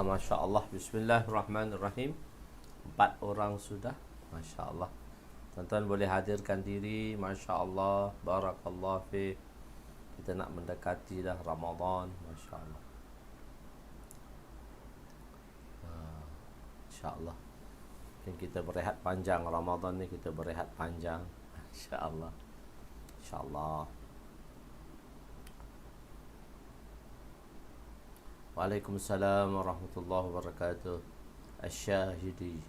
Masya Allah. Bismillahirrahmanirrahim. 4 orang sudah. Masya Allah. Tuan-tuan boleh hadirkan diri. Masya Allah. Barakallah fi. Kita nak mendekati dah Ramadan. Masya Allah. Masya Allah. Mungkin kita berehat panjang. Ramadan ni kita berehat panjang. Masya Allah. Masya Allah. Waalaikumsalam warahmatullahi wabarakatuh. Asyahidi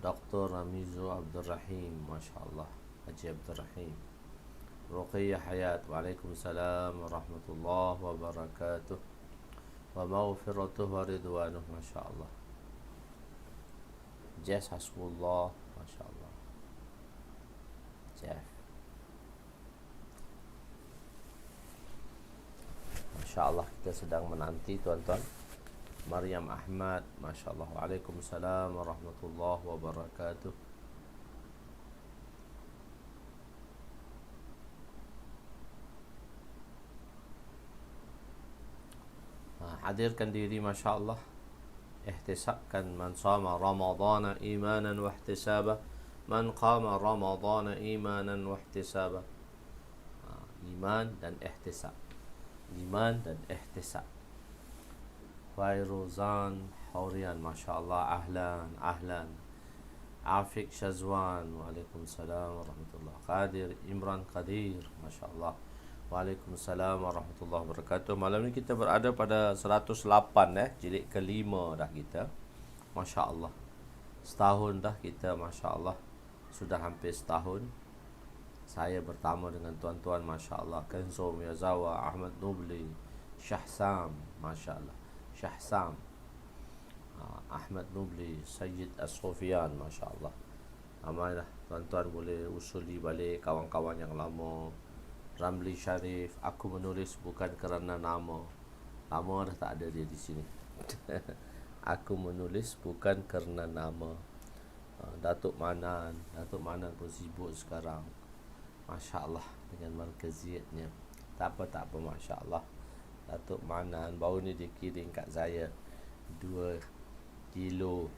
Dr. Ramizu Abdul Rahim. Masya Allah. Haji Abdul Rahim. Ruqiyah Hayat. Waalaikumsalam warahmatullahi wabarakatuh. Wa maghfiratuh wa ridwanuh. Masya Allah. Jess Hasbullah. Masya Allah. Jeff. Masya Allah, kita sedang menanti tuan-tuan. Maryam Ahmad. Masya Allah. Waalaikumsalam warahmatullahi wabarakatuh. Hadirkan diri. Masya Allah. Ihtisabkan. Man sama Ramadana imanan wa ihtisaba, man qama Ramadana imanan wa ihtisaba. Iman dan ihtisab. Iman dan ihtisab. Fairuzan Haurian. Masya Allah. Ahlan. Ahlan. Afiq Shazwan. Waalaikumsalam warahmatullahi. Qadir Imran Qadir. Masya Allah. Waalaikumsalam warahmatullahi wabarakatuh. Malam ni kita berada pada 108 jilid kelima dah kita. Masya Allah. Setahun dah kita. Masya Allah. Sudah hampir setahun saya bertemu dengan tuan-tuan. Masya Allah. Kenzo Miyazawa, Ahmad Nubli, Syahsam. Masya Allah. Syahsam, Ahmad Nubli, Sayyid As-Sofian. Masya Allah. Amanah tuan-tuan boleh usuli balik kawan-kawan yang lama. Ramli Sharif. Aku menulis bukan kerana nama. Lama dah tak ada dia di sini. Aku menulis bukan kerana nama. Datuk Manan. Datuk Manan pun sibuk sekarang. Masya Allah. Dengan markaziatnya. Tak apa. Masya Allah. Datuk Manan baru ni dia kirim kat saya 2 kilo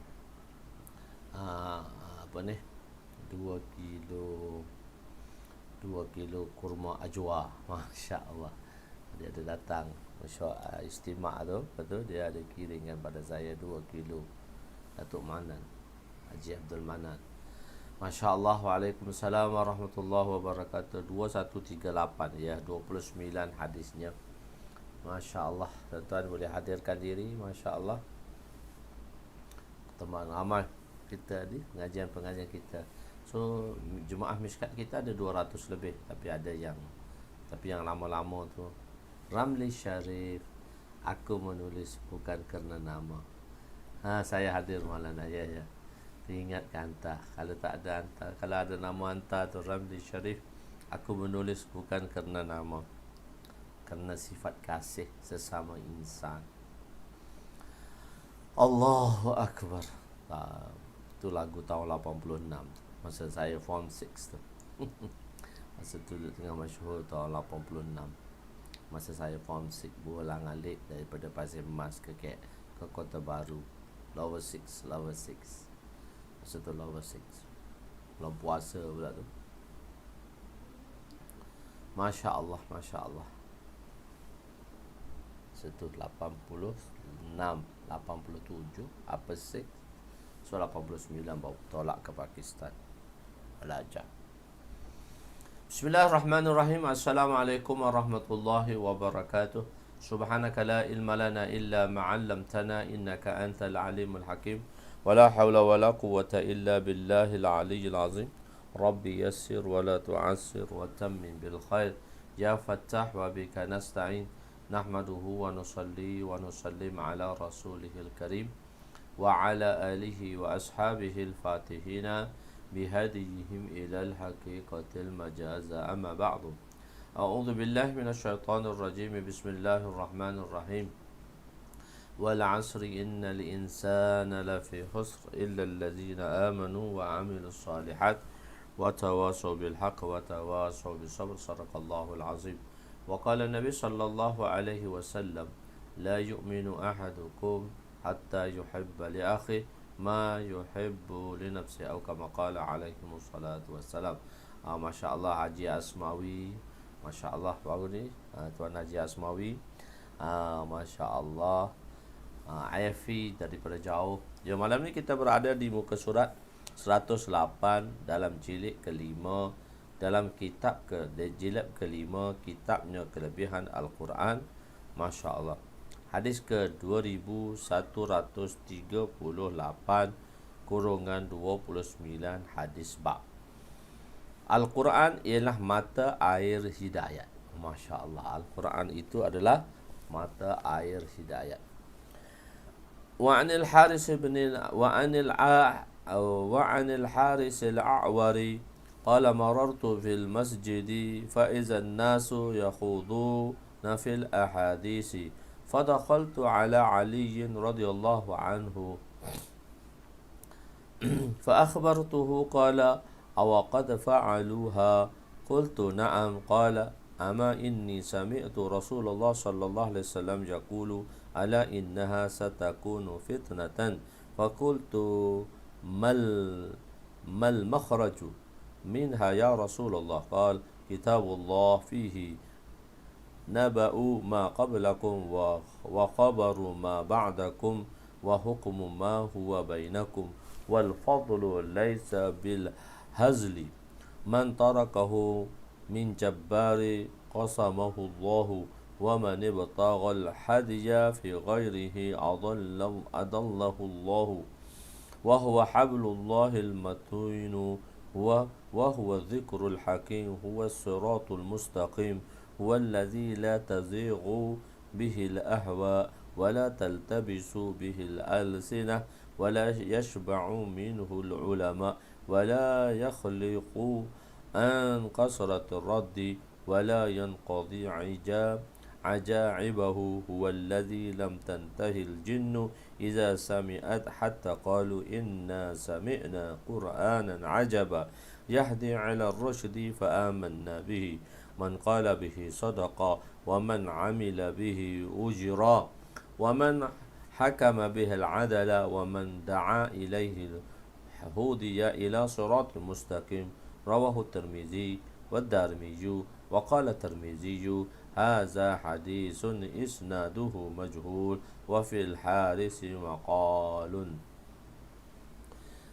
2 kilo kurma ajwa. Masya Allah. Dia ada datang istimak tu. Betul. Dia ada kirimkan pada saya 2 kilo. Datuk Manan, Haji Abdul Manan. Masya Allah. Waalaikumsalam warahmatullahi wabarakatuh. 2138 ya. 29 hadisnya. Masya Allah. Tuan-tuan boleh hadirkan diri. Masya Allah. Teman amal kita ni, pengajian kita. So Jemaah Mishkat kita ada 200 lebih. Tapi yang lama-lama tu. Ramli Sharif. Aku menulis bukan kerana nama. Saya hadir malam ni. Ya. Ingatkan hantar. Kalau tak ada hantar, kalau ada nama hantar tu Ramli Sharif. Aku menulis bukan kerana nama, kerana sifat kasih sesama insan. Allahu Akbar. Itu lagu tahun 86 masa saya form 6 tu. Masa tu tengah masyhur tahun 86. Masa saya form 6 bulang alik daripada Pasir Mas ke Kota Baru. Lower 6. Masa tu lower 6. Belum puasa pula tu. Masya Allah. Masya Allah. Itu 86, 87, apa 6. So 89 baru tolak ke Pakistan belajar. Bismillahirrahmanirrahim. Assalamualaikum warahmatullahi wabarakatuh. Subhanaka la ilma lana illa ma 'allamtana innaka antal alimul hakim. Wala hawla wala quwwata illa billahil aliyyil azim. Rabbi yassir wa la tu'assir wa tammim bil khair. Ya Fattah wa bika nasta'in. Nahmaduhu wa nusalli wa nusallim ala rasulihil karim wa ala alihi wa ashabihil fatihina bihadihim ilal haqiqatil majaza amma ba'du. A'udhu billahi minasyaitanir rajim. Bismillahirrahmanirrahim. Wal asri innal insana lafi khusr illa alladhina amanu wa amilus salihat wa tawasaw bil haqq wa tawasaw bis sabr. Sadaqallahul azim. وقال النبي صلى الله عليه وسلم لا يؤمن أحدكم hatta yuhibba li akhi ma yuhibbu li nafsi, atau kama qala alaihi wassalatu wassalam. Masya Allah Haji Asmawi, Masya Allah baru ni Tuan Haji Asmawi, Masya Allah. Afi daripada jauh. Ya, malam ni kita berada di muka surat 108 dalam jilid kelima, dalam kitab jilid kelima, kitabnya Kelebihan Al-Quran. Masya Allah. Hadis ke 2138 kurungan 29, hadis bab. Al-Quran ialah mata air hidayat. Masya Allah. Al-Quran itu adalah mata air hidayat. وعن الحارث الأعوري قال مررت في المسجد فإذا الناس يخوضون في الأحاديث فدخلت على علي رضي الله عنه فأخبرته قال أو قد فعلوها قلت نعم قال أما إني سمعت رسول الله صلى الله عليه وسلم يقول ألا إنها ستكون فتنة فقلت ما المخرج منها يا رسول الله قال كتاب الله فيه نبأ ما قبلكم وخبر ما بعدكم وحكم ما هو بينكم والفضل ليس بالهزل من تركه من جبار قسمه الله ومن ابتغى الحدي في غيره أضله الله وهو حبل الله المتين وهو الذكر الحكيم هو الصراط المستقيم هو الذي لا تزيغ به الأهواء ولا تلتبس به الألسنة ولا يشبع منه العلماء ولا يخلق عن كثرة الرد ولا ينقضي عجائبه هو الذي لم تنتهي الجن إذا سمعت حتى قالوا إنا سمعنا قرآنا عجبا يهدي على الرشد فآمنا به من قال به صدق ومن عمل به أجرا ومن حكم به العدل ومن دعا إليه هدي إلى صراط مستقيم رواه الترمذي والدارمي وقال الترمذي هذا حديث إسناده مجهول وفي الحارث مقال.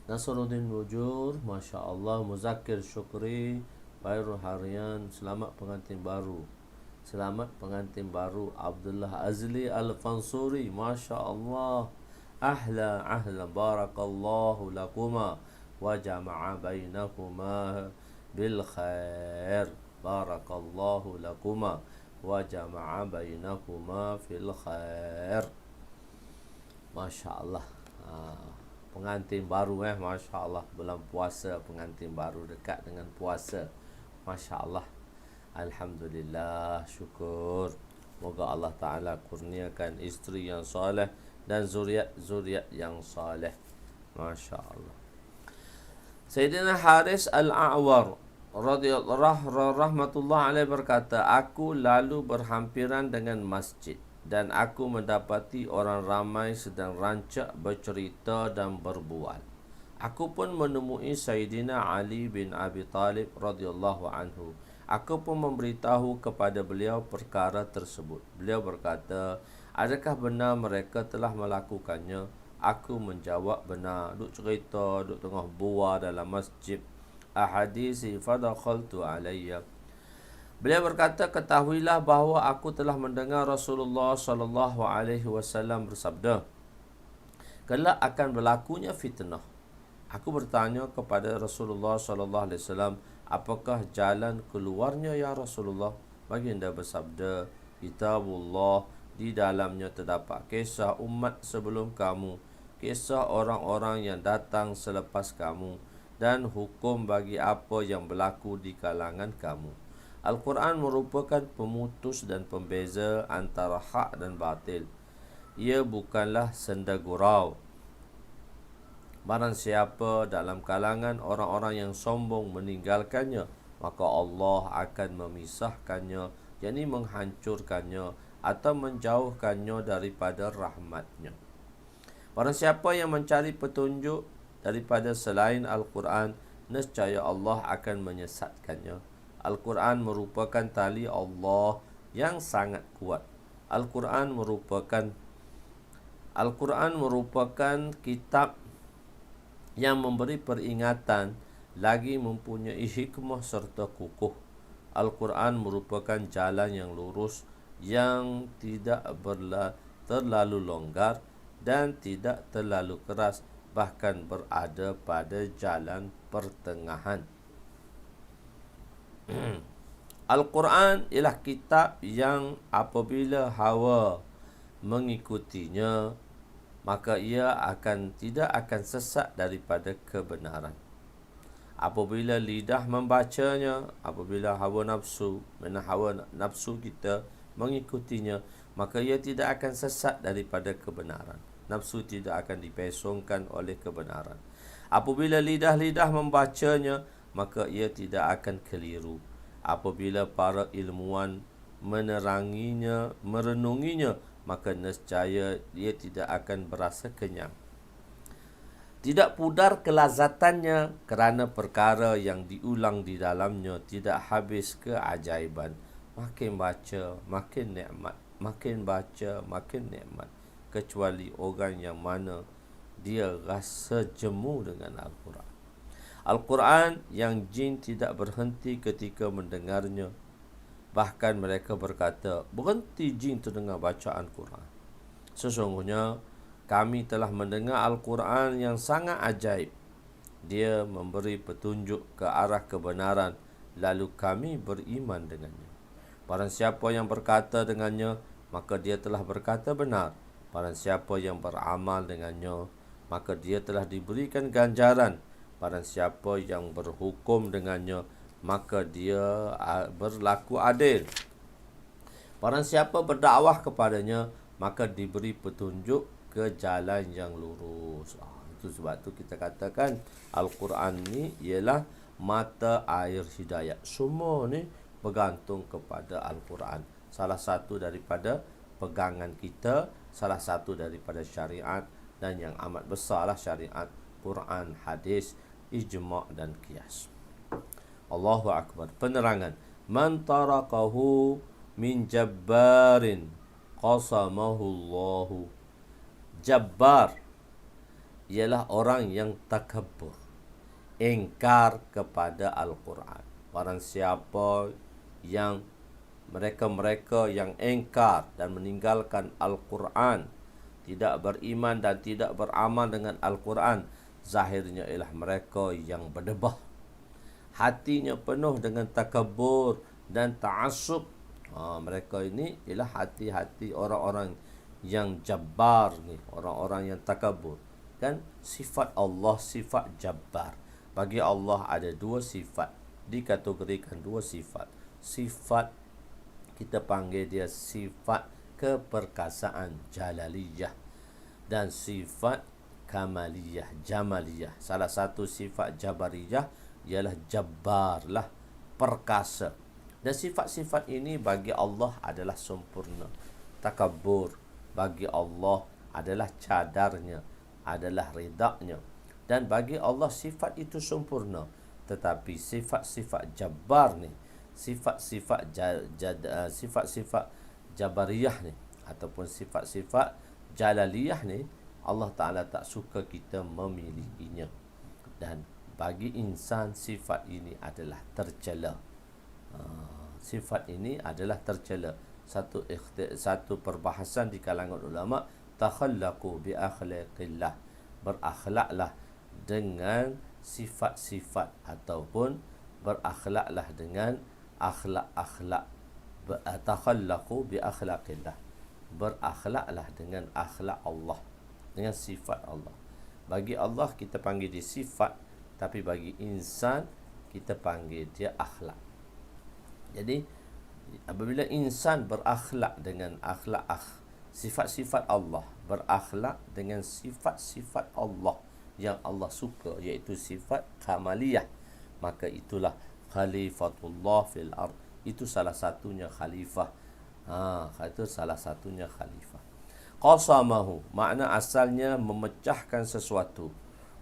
Nasruddin Mujur, Masya Allah. Muzakir Syukri, Bayrul Harian, selamat pengantin baru. Selamat pengantin baru. Abdullah Azli Al-Fansuri, Masya Allah. Ahla barakallahu lakuma wa jama'a bainakuma bil khair. Barakallahu lakuma wa jama'a bainakuma fil khair. Masya Allah. Pengantin baru Masya Allah. Bulan puasa, pengantin baru dekat dengan puasa. Masya Allah. Alhamdulillah, syukur. Moga Allah Ta'ala kurniakan isteri yang soleh dan zuriat yang soleh. Masya Allah. Sayyidina Haris Al-A'war rahmatullah alaih berkata, aku lalu berhampiran dengan masjid dan aku mendapati orang ramai sedang rancak bercerita dan berbual. Aku pun menemui Sayyidina Ali bin Abi Talib radhiyallahu anhu. Aku pun memberitahu kepada beliau perkara tersebut. Beliau berkata, adakah benar mereka telah melakukannya? Aku menjawab, benar. Duk cerita, duk tengah bual dalam masjid. Ahadisi fadakhaltu alayya. Beliau berkata, ketahuilah bahawa aku telah mendengar Rasulullah sallallahu alaihi wasallam bersabda, kelak akan berlakunya fitnah. Aku bertanya kepada Rasulullah sallallahu alaihi wasallam, apakah jalan keluarnya ya Rasulullah? Baginda bersabda, kitabullah, di dalamnya terdapat kisah umat sebelum kamu, kisah orang-orang yang datang selepas kamu, dan hukum bagi apa yang berlaku di kalangan kamu. Al-Quran merupakan pemutus dan pembeza antara hak dan batil. Ia bukanlah senda gurau. Barang siapa dalam kalangan orang-orang yang sombong meninggalkannya, maka Allah akan memisahkannya, yakni menghancurkannya atau menjauhkannya daripada rahmatnya. Barang siapa yang mencari petunjuk daripada selain Al-Quran, nescaya Allah akan menyesatkannya. Al-Quran merupakan tali Allah yang sangat kuat. Al-Quran merupakan kitab yang memberi peringatan, lagi mempunyai hikmah serta kukuh. Al-Quran merupakan jalan yang lurus, yang tidak terlalu longgar dan tidak terlalu keras, bahkan berada pada jalan pertengahan. Al-Quran ialah kitab yang apabila hawa mengikutinya, maka ia tidak akan sesat daripada kebenaran. Apabila lidah membacanya, apabila hawa nafsu kita mengikutinya, maka ia tidak akan sesat daripada kebenaran. Nafsu tidak akan dipesongkan oleh kebenaran. Apabila lidah membacanya, maka ia tidak akan keliru. Apabila para ilmuwan merenunginya, maka nescaya dia tidak akan berasa kenyang. Tidak pudar kelazatannya kerana perkara yang diulang di dalamnya tidak habis keajaiban. Makin baca, makin nikmat. Makin baca, makin nikmat. Kecuali orang yang mana dia rasa jemu dengan Al-Quran. Al-Quran yang jin tidak berhenti ketika mendengarnya. Bahkan mereka berkata, berhenti jin terdengar bacaan Quran. Sesungguhnya kami telah mendengar Al-Quran yang sangat ajaib. Dia memberi petunjuk ke arah kebenaran, lalu kami beriman dengannya. Barang siapa yang berkata dengannya, maka dia telah berkata benar. Barang siapa yang beramal dengannya, maka dia telah diberikan ganjaran. Barang siapa yang berhukum dengannya, maka dia berlaku adil. Barang siapa berdakwah kepadanya, maka diberi petunjuk ke jalan yang lurus. Itu sebab tu kita katakan Al-Quran ni ialah mata air hidayah. Semua ni bergantung kepada Al-Quran. Salah satu daripada pegangan kita, salah satu daripada syariat, dan yang amat besarlah syariat, Quran, hadis, ijma' dan qiyas. Allahu Akbar. Penerangan. Man tarakahu min jabbarin qasamahu Allahu. Jabbar ialah orang yang takabur, ingkar kepada Al-Quran. Barang siapa yang mereka yang ingkar dan meninggalkan Al-Quran, tidak beriman dan tidak beramal dengan Al-Quran, zahirnya ialah mereka yang berdebah. Hatinya penuh dengan takabur dan ta'assub. Mereka ini ialah hati-hati orang-orang yang jabbar ni, orang-orang yang takabur. Kan sifat Allah sifat jabbar. Bagi Allah ada dua sifat, dikategorikan dua sifat. Sifat kita panggil dia sifat keperkasaan jalaliyah, dan sifat kamaliyah jamaliyah. Salah satu sifat jabariyah ialah jabbar lah, perkasa. Dan sifat-sifat ini bagi Allah adalah sempurna. Takabur bagi Allah adalah cadarnya, adalah ridaknya. Dan bagi Allah sifat itu sempurna. Tetapi sifat-sifat jabbar ni, sifat-sifat jabariyah ni, ataupun sifat-sifat jalaliyah ni, Allah Ta'ala tak suka kita memilikinya. Dan bagi insan sifat ini adalah tercela. Sifat ini adalah tercela. Satu perbahasan di kalangan ulama, takhallaqu bi akhlaqillah, berakhlaklah dengan sifat-sifat, ataupun berakhlaklah dengan akhlak-akhlak. Takhallaqu bi akhlaqillah, berakhlaklah dengan akhlak Allah, dengan sifat Allah. Bagi Allah kita panggil dia sifat, tapi bagi insan kita panggil dia akhlak. Jadi apabila insan berakhlak dengan sifat-sifat Allah, berakhlak dengan sifat-sifat Allah yang Allah suka, iaitu sifat kamaliyah, maka itulah khalifatullah fil ard. Itu salah satunya khalifah. Itu salah satunya khalifah. Qasamahu, makna asalnya memecahkan sesuatu.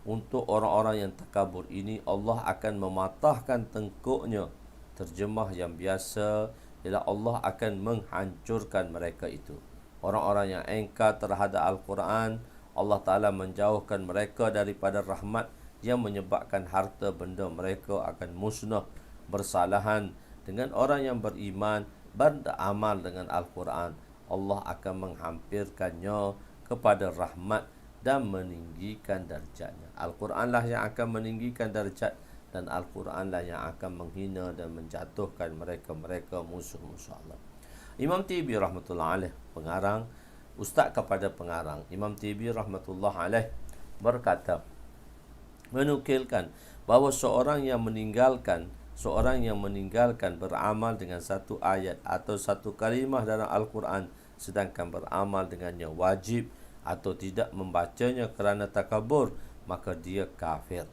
Untuk orang-orang yang takabur ini, Allah akan mematahkan tengkuknya. Terjemah yang biasa ialah Allah akan menghancurkan mereka itu. Orang-orang yang engkar terhadap Al-Quran, Allah Ta'ala menjauhkan mereka daripada rahmat yang menyebabkan harta benda mereka akan musnah. Bersalahan dengan orang yang beriman, beramal dengan Al-Quran, Allah akan menghampirkannya kepada rahmat dan meninggikan darjatnya. Al-Quran lah yang akan meninggikan darjat, dan Al-Quran lah yang akan menghina dan menjatuhkan mereka-mereka musuh-musuh Allah. Imam Tibi rahmatullah alaih, pengarang, ustaz kepada pengarang, Imam Tibi rahmatullah alaih berkata, menukilkan bahawa seorang yang meninggalkan beramal dengan satu ayat atau satu kalimah dalam Al-Quran sedangkan beramal dengannya wajib atau tidak membacanya kerana takabur, maka dia kafir.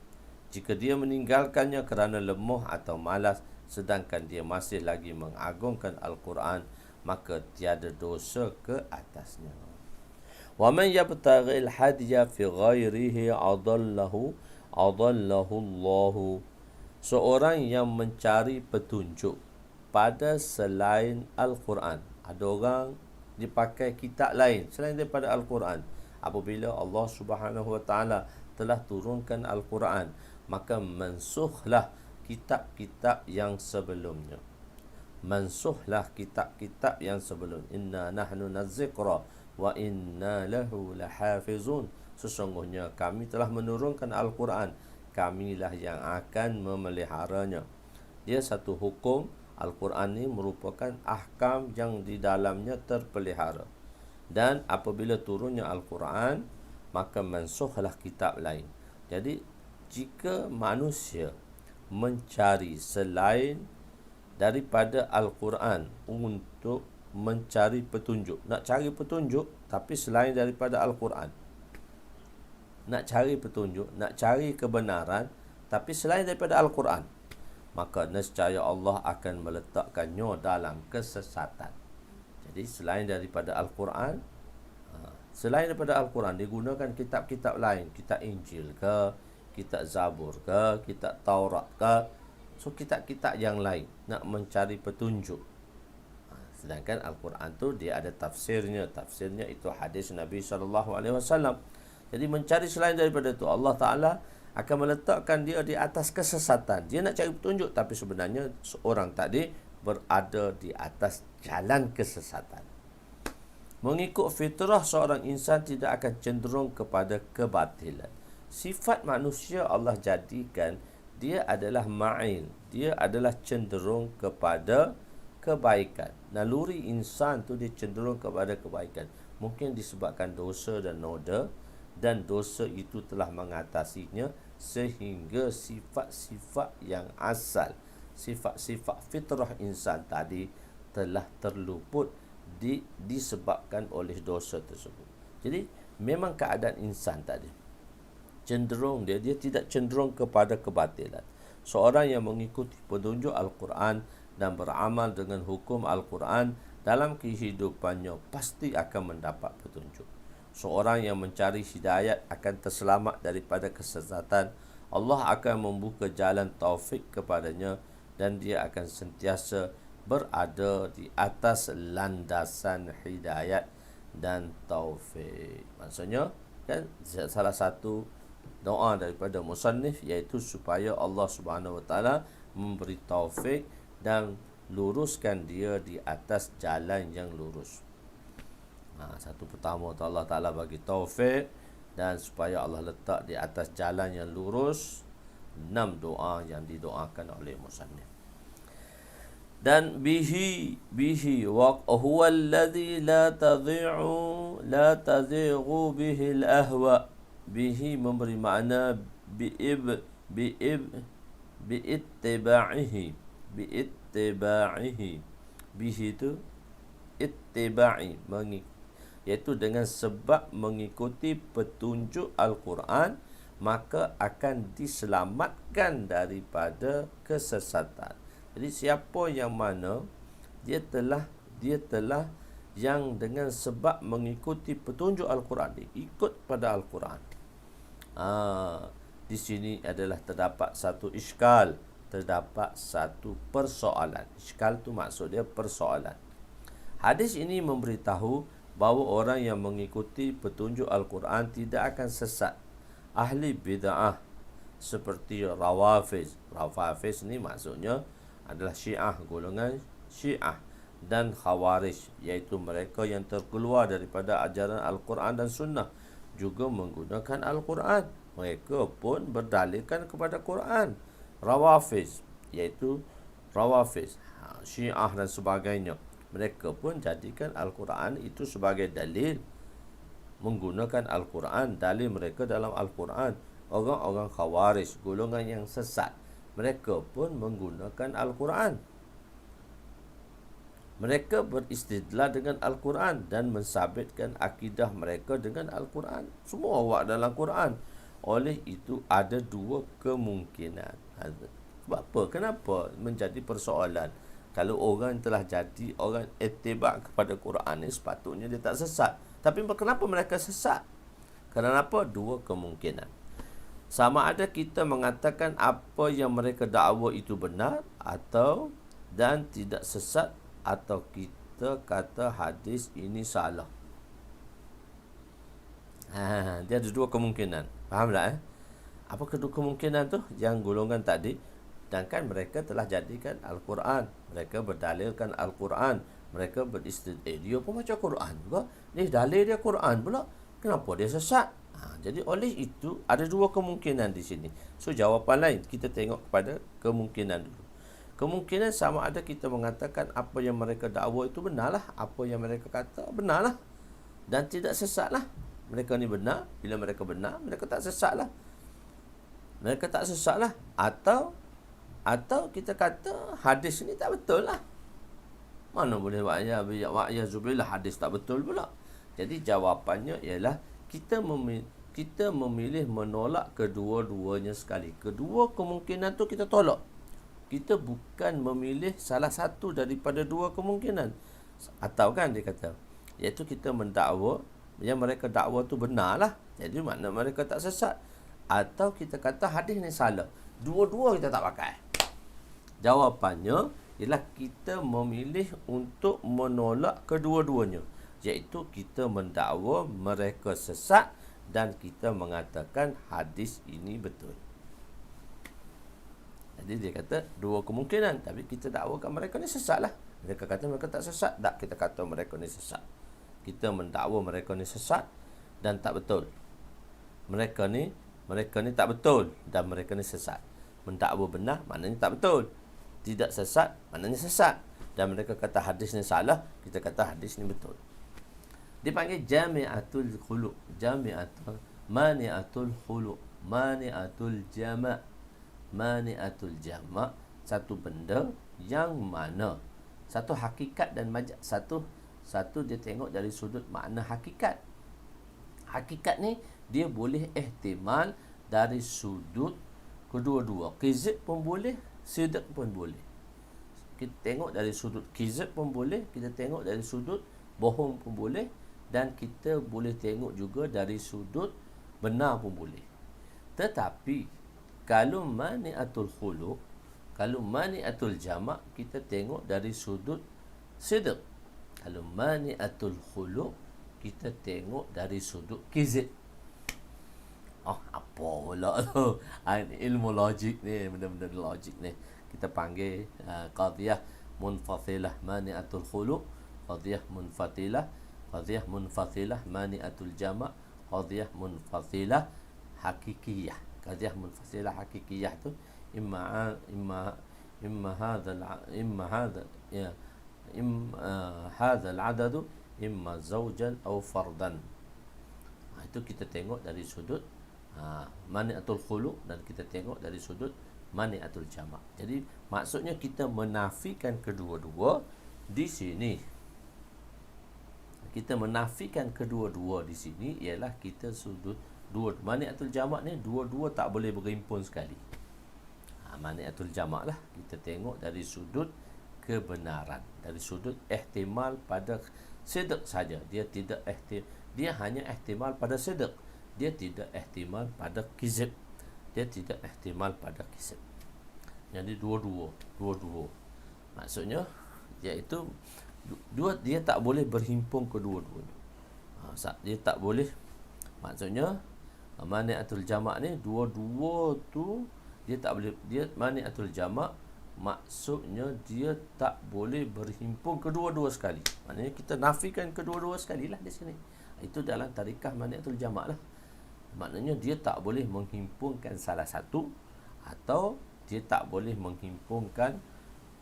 Jika dia meninggalkannya kerana lemah atau malas sedangkan dia masih lagi mengagungkan Al-Quran, maka tiada dosa ke atasnya. Wa man yabtaghil hadiya fi ghairihi adallahu Allahu. Seorang yang mencari petunjuk pada selain Al-Quran. Ada orang dipakai kitab lain selain daripada Al-Quran. Apabila Allah Subhanahu Wa Taala telah turunkan Al-Quran, maka mansuhlah kitab-kitab yang sebelumnya. Inna nahnu nazzikra wa inna lahu lahafizun. Sesungguhnya kami telah menurunkan Al-Quran, kamilah yang akan memeliharanya. Dia satu hukum. Al-Quran ini merupakan ahkam yang di dalamnya terpelihara. Dan apabila turunnya Al-Quran, maka mansuhlah kitab lain. Jadi, jika manusia mencari selain daripada Al-Quran untuk mencari petunjuk, nak cari petunjuk tapi selain daripada Al-Quran, nak cari petunjuk, nak cari kebenaran tapi selain daripada Al-Quran, maka nescaya Allah akan meletakkannya dalam kesesatan. Jadi selain daripada Al-Quran, digunakan kitab-kitab lain, kitab Injil ke, kitab Zabur ke, kitab Taurat ke, so kitab-kitab yang lain nak mencari petunjuk. Sedangkan Al-Quran tu dia ada tafsirnya. Tafsirnya itu hadis Nabi SAW. Jadi mencari selain daripada itu, Allah Ta'ala akan meletakkan dia di atas kesesatan. Dia nak cari petunjuk, tapi sebenarnya seorang tadi berada di atas jalan kesesatan. Mengikut fitrah seorang insan tidak akan cenderung kepada kebatilan. Sifat manusia Allah jadikan dia adalah ma'il. Dia adalah cenderung kepada kebaikan. Naluri insan tu dia cenderung kepada kebaikan. Mungkin disebabkan dosa dan noda, dan dosa itu telah mengatasinya sehingga sifat-sifat yang asal, sifat-sifat fitrah insan tadi telah terluput disebabkan oleh dosa tersebut. Jadi memang keadaan insan tadi cenderung dia tidak cenderung kepada kebatilan. Seorang yang mengikuti petunjuk Al-Quran dan beramal dengan hukum Al-Quran dalam kehidupannya pasti akan mendapat petunjuk. Seorang yang mencari hidayat akan terselamat daripada kesesatan. Allah akan membuka jalan taufik kepadanya dan dia akan sentiasa berada di atas landasan hidayat dan taufik. Maksudnya kan salah satu doa daripada musannif iaitu supaya Allah Subhanahu Wa Taala memberi taufik dan luruskan dia di atas jalan yang lurus. Satu pertama Allah Ta'ala bagi taufik dan supaya Allah letak di atas jalan yang lurus. 6 doa yang didoakan oleh musannif. Dan bihi wa huwa alladhi la tadhi'u bihi al-ahwa. Bihi memberi makna biittiba'ihi. Bihi itu ittiba'i, iaitu dengan sebab mengikuti petunjuk Al-Quran, maka akan diselamatkan daripada kesesatan. Jadi siapa yang mana dia telah yang dengan sebab mengikuti petunjuk Al-Quran, ikut pada Al-Quran. Di sini adalah terdapat satu iskal, terdapat satu persoalan. Iskal tu maksud dia persoalan. Hadis ini memberitahu bahawa orang yang mengikuti petunjuk Al-Quran tidak akan sesat. Ahli bid'ah seperti Rawafiz. Rawafiz ni maksudnya adalah Syiah, golongan Syiah, dan Khawarij, iaitu mereka yang terkeluar daripada ajaran Al-Quran dan Sunnah, juga menggunakan Al-Quran. Mereka pun berdalilkan kepada Quran. Rawafiz, iaitu Rawafiz, Syiah dan sebagainya, mereka pun jadikan Al-Quran itu sebagai dalil, menggunakan Al-Quran, dalil mereka dalam Al-Quran. Orang-orang Khawarij, golongan yang sesat, mereka pun menggunakan Al-Quran. Mereka beristidlal dengan Al-Quran dan mensabitkan akidah mereka dengan Al-Quran. Semua awak dalam Quran. Oleh itu ada dua kemungkinan. Sebab apa? Kenapa menjadi persoalan? Kalau orang telah jadi orang ittiba' kepada Quran ni, sepatutnya dia tak sesat. Tapi kenapa mereka sesat? Kenapa? Dua kemungkinan. Sama ada kita mengatakan apa yang mereka dakwa itu benar atau dan tidak sesat, atau kita kata hadis ini salah. Dia ada dua kemungkinan. Faham tak? Apa kedua kemungkinan tu? Yang golongan tadi, sedangkan mereka telah jadikan Al-Quran, mereka berdalilkan Al-Quran, mereka beristidlal, dia pun macam Quran juga. Ni dalil dia Quran pula, kenapa dia sesat? Jadi oleh itu ada dua kemungkinan di sini. So jawapan lain, kita tengok kepada kemungkinan dulu. Kemungkinan sama ada kita mengatakan apa yang mereka dakwa itu benarlah, apa yang mereka kata benarlah, dan tidak sesatlah. Mereka ni benar, bila mereka benar, mereka tak sesatlah. Mereka tak sesatlah. Atau kita kata hadis ni tak betul lah. Mana boleh wa'yazubillah hadis tak betul pula. Jadi jawapannya ialah kita memilih menolak kedua-duanya sekali. Kedua kemungkinan tu kita tolak. Kita bukan memilih salah satu daripada dua kemungkinan. Atau kan dia kata, iaitu kita mendakwa yang mereka dakwa tu benar lah, jadi makna mereka tak sesat. Atau kita kata hadis ni salah. Dua-dua kita tak pakai. Jawapannya ialah kita memilih untuk menolak kedua-duanya, iaitu kita mendakwa mereka sesat dan kita mengatakan hadis ini betul. Jadi dia kata dua kemungkinan, tapi kita dakwakan mereka ni sesat lah. Mereka kata mereka tak sesat, tak, kita kata mereka ni sesat. Kita mendakwa mereka ni sesat dan tak betul. Mereka ni tak betul dan mereka ni sesat. Mendakwa benar maknanya tak betul. Tidak sesat maknanya sesat. Dan mereka kata hadis ni salah, kita kata hadis ni betul. Dipanggil jami'atul khuluq, jami'atul mani'atul khuluq, mani'atul jama'. Mani'atul jama', satu benda yang mana satu hakikat dan majaz, satu dia tengok dari sudut makna hakikat. Hakikat ni dia boleh ihtimal dari sudut kedua-dua. Kizib pun boleh, sidq pun boleh. Kita tengok dari sudut kizib pun boleh, kita tengok dari sudut bohong pun boleh, dan kita boleh tengok juga dari sudut benar pun boleh. Tetapi kalau mani'atul khuluq, kalau mani'atul jama', kita tengok dari sudut sidq. Kalau mani'atul khuluq, kita tengok dari sudut kizib. Apa pula tu? Ilmu logik ni, benda-benda logik ni. Kita panggil qadhiyah munfasilah mani'atul khuluq, qadhiyah munfasilah, mani'atul jama', qadhiyah munfasilah hakikiyah. Qadhiyah munfasilah hakikiyah tu imma hadha al-adad imma zawjan aw fardan. Itu kita tengok dari sudut mani'atul khuluq dan kita tengok dari sudut mani'atul jama'. Jadi maksudnya kita menafikan kedua-dua di sini. Kita menafikan kedua-dua di sini ialah kita sudut dua mani'atul jama' ni, dua-dua tak boleh berhimpun sekali. Mani'atul jama' lah, kita tengok dari sudut kebenaran, dari sudut ihtimal pada sidq saja. Dia hanya ihtimal pada sidq, dia tidak ihtimal pada kizib, dia tidak ihtimal pada kizib. Jadi dua-dua. Maksudnya iaitu dia tak boleh berhimpun kedua-duanya. Dia tak boleh, maksudnya mani'atul jama' ni dua-dua tu dia tak boleh. Dia mani'atul jama' maksudnya dia tak boleh berhimpun kedua-dua sekali. Maknanya kita nafikan kedua-dua sekali lah di sini. Itu dalam tarikah mani'atul jama' lah. Maknanya dia tak boleh menghimpunkan salah satu, atau dia tak boleh menghimpunkan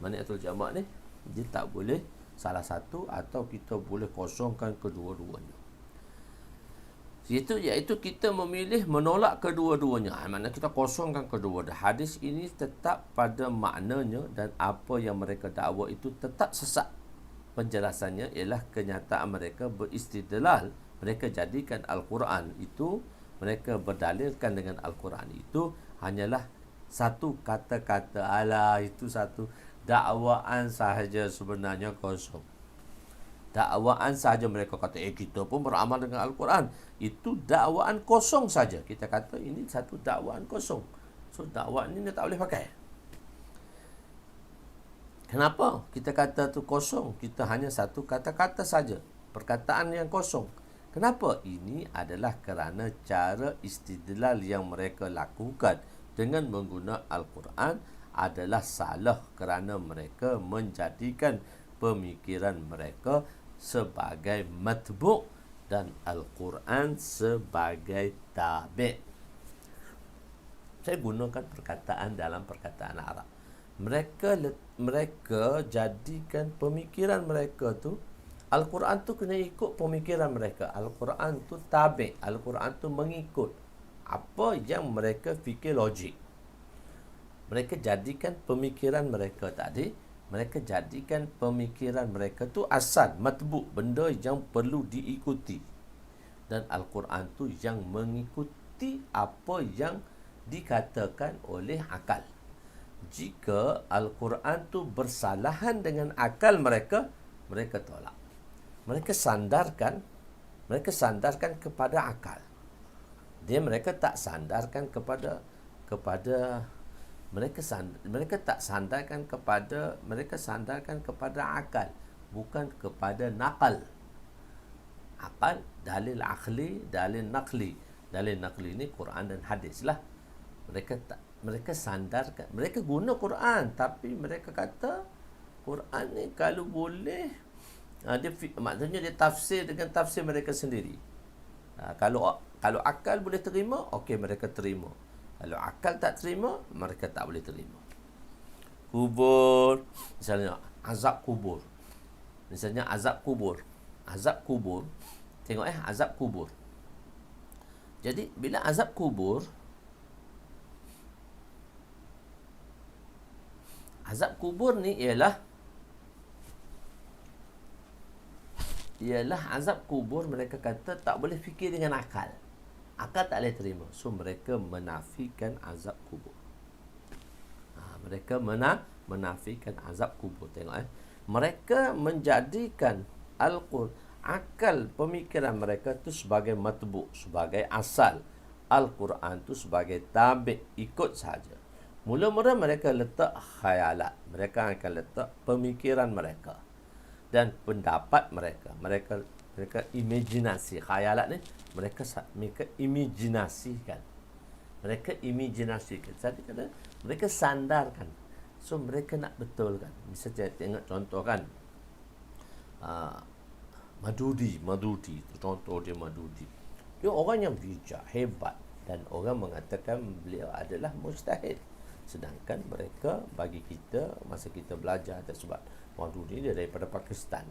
mani'atul jama' ni, dia tak boleh salah satu, atau kita boleh kosongkan kedua-duanya. Iaitu kita memilih menolak kedua-duanya. Maknanya kita kosongkan kedua-duanya. Hadis ini tetap pada maknanya, dan apa yang mereka dakwa itu tetap sesat. Penjelasannya ialah kenyataan mereka beristidlal. Mereka jadikan Al-Quran itu, mereka berdalilkan dengan Al-Quran itu hanyalah satu kata-kata. Itu satu dakwaan sahaja, sebenarnya kosong. Dakwaan saja. Mereka kata kita pun beramal dengan Al-Quran. Itu dakwaan kosong saja. Kita kata ini satu dakwaan kosong. So dakwaan ini tak boleh pakai. Kenapa kita kata tu kosong? Kita hanya satu kata-kata saja, perkataan yang kosong. Kenapa? Ini adalah kerana cara istidlal yang mereka lakukan dengan menggunakan Al-Quran adalah salah, kerana mereka menjadikan pemikiran mereka sebagai matbu' dan Al-Quran sebagai tabi'. Saya gunakan perkataan dalam perkataan Arab. Mereka jadikan pemikiran mereka tu, Al-Quran tu kena ikut pemikiran mereka. Al-Quran tu tabi', Al-Quran tu mengikut apa yang mereka fikir logik. Mereka jadikan pemikiran mereka tadi, mereka jadikan pemikiran mereka tu asal, matbu', benda yang perlu diikuti. Dan Al-Quran tu yang mengikuti apa yang dikatakan oleh akal. Jika Al-Quran tu bersalahan dengan akal mereka, mereka tolak. Mereka sandarkan kepada akal. Mereka tak sandarkan kepada mereka sandarkan kepada akal, bukan kepada nakal. Akal, dalil akli, dalil naqli. Dalil naqli ni Quran dan hadis lah. Mereka sandarkan, mereka guna Quran, tapi mereka kata Quran ni kalau boleh, maksudnya dia tafsir dengan tafsir mereka sendiri. Kalau akal boleh terima, okey, mereka terima. Kalau akal tak terima, mereka tak boleh terima. Kubur, misalnya azab kubur. Azab kubur. Tengok azab kubur. Jadi bila azab kubur ni ialah azab kubur, mereka kata tak boleh fikir dengan akal. Akal tak boleh terima. So mereka menafikan azab kubur. Mereka menafikan azab kubur. Tengok mereka menjadikan Al-Quran, akal pemikiran mereka tu sebagai matbu', sebagai asal. Al-Quran tu sebagai tabi', ikut saja. Mula-mula mereka letak khayalat, mereka akan letak pemikiran mereka dan pendapat mereka. Mereka imajinasi. Khayalat ni mereka imajinasikan. Jadi kata mereka sandarkan. So mereka nak betulkan. Misalnya tengok contoh kan, Madudi, contoh dia Madudi. Dia orang yang bijak, hebat, dan orang mengatakan beliau adalah mujtahid. Sedangkan mereka, bagi kita, masa kita belajar, sebab Madudi dia daripada Pakistan.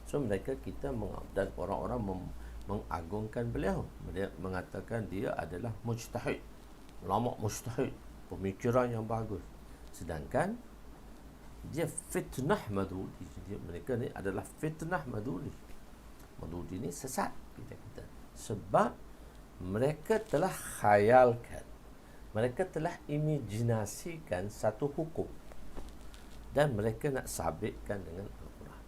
So kita dan orang-orang mengagungkan beliau. Dia mengatakan dia adalah mujtahid, ulama mujtahid, pemikiran yang bagus. Sedangkan dia fitnah Madudi. Mereka ni adalah fitnah Madudi. Madudi ni sesat, kita kata. Sebab mereka telah khayalkan, mereka telah imajinasikan satu hukum. dan mereka nak sabitkan dengan Al-Quran.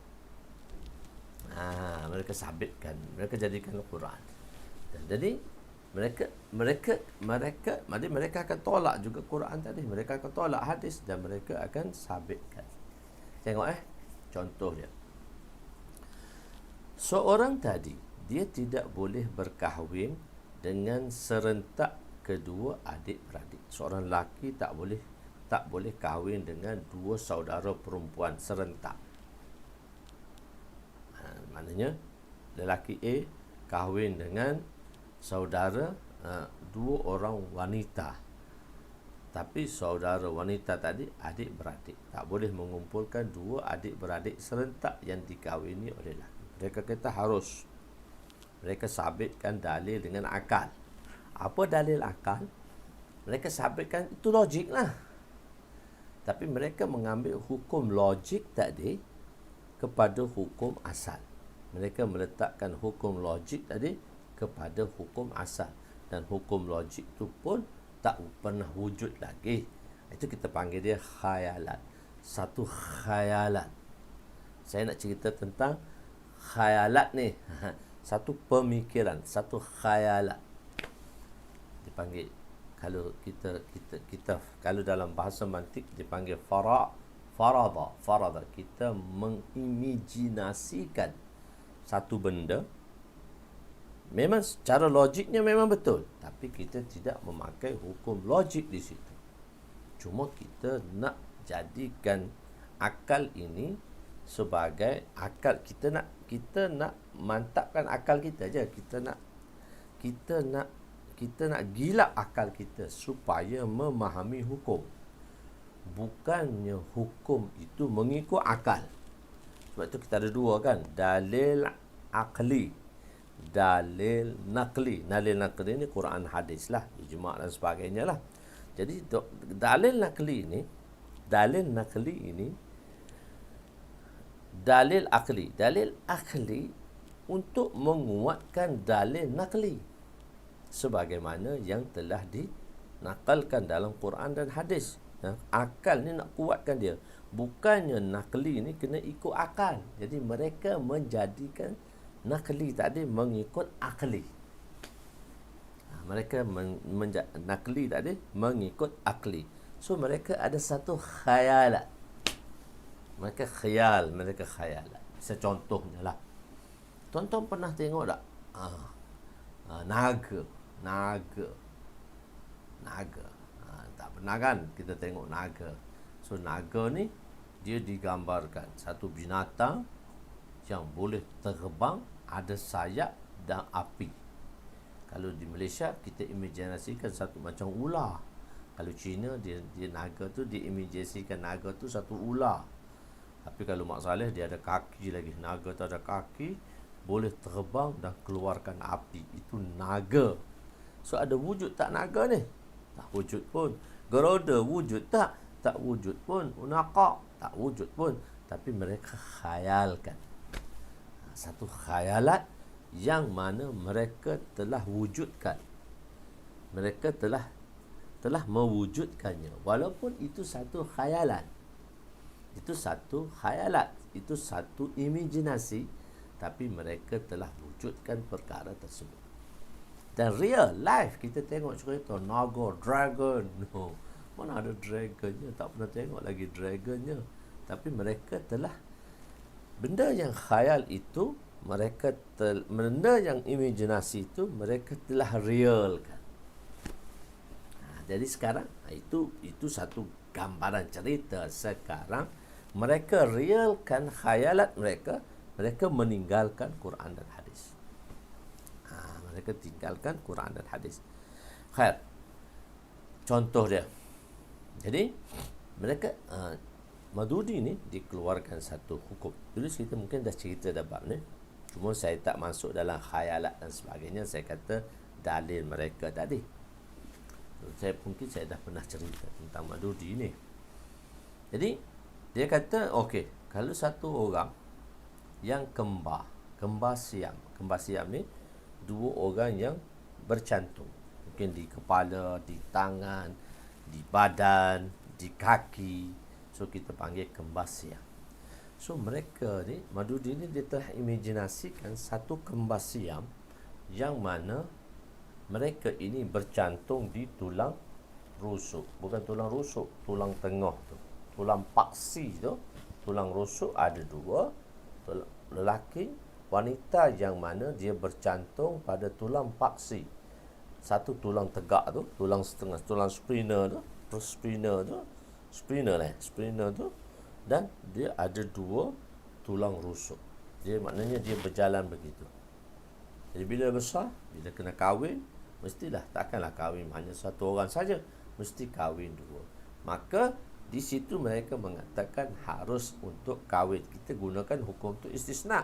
Mereka sabitkan, mereka jadikan Al-Quran. Dan jadi mereka akan tolak juga Quran tadi, mereka akan tolak hadis dan mereka akan sabitkan. Tengok contoh dia. Seorang tadi dia tidak boleh berkahwin dengan serentak kedua adik-beradik. Seorang lelaki tak boleh kahwin dengan dua saudara perempuan serentak. Maknanya lelaki A kahwin dengan saudara dua orang wanita, tapi saudara wanita tadi adik-beradik. Tak boleh mengumpulkan dua adik-beradik serentak yang dikahwini oleh lelaki. Mereka kata harus. Mereka sabitkan dalil dengan akal. Apa dalil akal? Mereka sabitkan itu logik lah. Tapi mereka mengambil hukum logik tadi kepada hukum asal. Mereka meletakkan hukum logik tadi kepada hukum asal. Dan hukum logik itu pun tak pernah wujud lagi. Itu kita panggil dia khayalat. Satu khayalat. Saya nak cerita tentang khayalat ni. Satu pemikiran, satu khayalat. Dipanggil, kalau kita kalau dalam bahasa mantik dipanggil farada. Kita mengimajinasikan satu benda. Memang secara logiknya memang betul, tapi kita tidak memakai hukum logik di situ. Cuma kita nak jadikan akal ini sebagai akal. Kita nak mantapkan akal kita je. Kita nak gilap akal kita supaya memahami hukum. Bukannya hukum itu mengikut akal. Sebab itu kita ada dua kan, dalil akli, dalil naqli. Dalil naqli ni Quran hadis lah, ijma' dan sebagainya lah. Jadi dalil naqli ini dalil akli untuk menguatkan dalil naqli sebagaimana yang telah dinakalkan dalam Quran dan hadis. Akal ni nak kuatkan dia. Bukannya naqli ni kena ikut akal. Jadi mereka menjadikan naqli tadi mengikut akli. Mereka naqli tadi mengikut akli. So mereka ada satu khayalat. Mereka khayalat. Secontohnya lah. Tuan-tuan pernah tengok tak? Naga. Tak pernah kan kita tengok naga. So naga ni dia digambarkan satu binatang yang boleh terbang, ada sayap dan api. Kalau di Malaysia kita imajinasikan satu macam ular. Kalau Cina dia naga tu diimajinasikan naga tu satu ular. Tapi kalau Mak Saleh dia ada kaki lagi. Naga tu ada kaki, boleh terbang dan keluarkan api. Itu naga. So ada wujud tak naga ni? Tak wujud pun. Geroda wujud tak? Tak wujud pun. Unaqaq tak wujud pun. Tapi mereka khayalkan. Satu khayalat yang mana mereka telah wujudkan. Mereka telah mewujudkannya. Walaupun itu satu khayalan. Itu satu khayalat. Itu satu imajinasi. Tapi mereka telah wujudkan perkara tersebut. Dan real life kita tengok cerita naga, dragon. No. Mana ada dragonnya? Tak pernah tengok lagi dragonnya. Tapi mereka telah, benda yang khayal itu, benda yang imajinasi itu, mereka telah realkan. Jadi sekarang, itu satu gambaran cerita. Sekarang, mereka realkan khayalat mereka meninggalkan Quran dan hadis. Mereka tinggalkan Quran dan hadis. Khair. Contoh dia. Jadi, mereka, Madudi ni dikeluarkan satu hukum. Dulu kita mungkin dah cerita dah bab ni. Cuma saya tak masuk dalam khayalat dan sebagainya. Saya kata dalil mereka tadi. Mungkin saya dah pernah cerita tentang Madudi ni. Jadi, dia kata, okey, kalau satu orang yang kembar siam ni, dua orang yang bercantum. Mungkin di kepala, di tangan, di badan, di kaki. So kita panggil kembar siam. So mereka ni, Madudi ni dia telah imajinasikan satu kembar siam yang mana mereka ini bercantum di tulang rusuk. Bukan tulang rusuk, tulang tengah tu, tulang paksi tu. Tulang rusuk ada dua, lelaki, wanita, yang mana dia bercantum pada tulang paksi. Satu tulang tegak tu, tulang setengah, tulang spinner tu, dan dia ada dua tulang rusuk. Dia maknanya dia berjalan begitu. Jadi bila besar, bila kena kahwin, mestilah takkanlah kahwin hanya satu orang saja, mesti kahwin dua. Maka di situ mereka mengatakan harus untuk kahwin. Kita gunakan hukum tu istisna.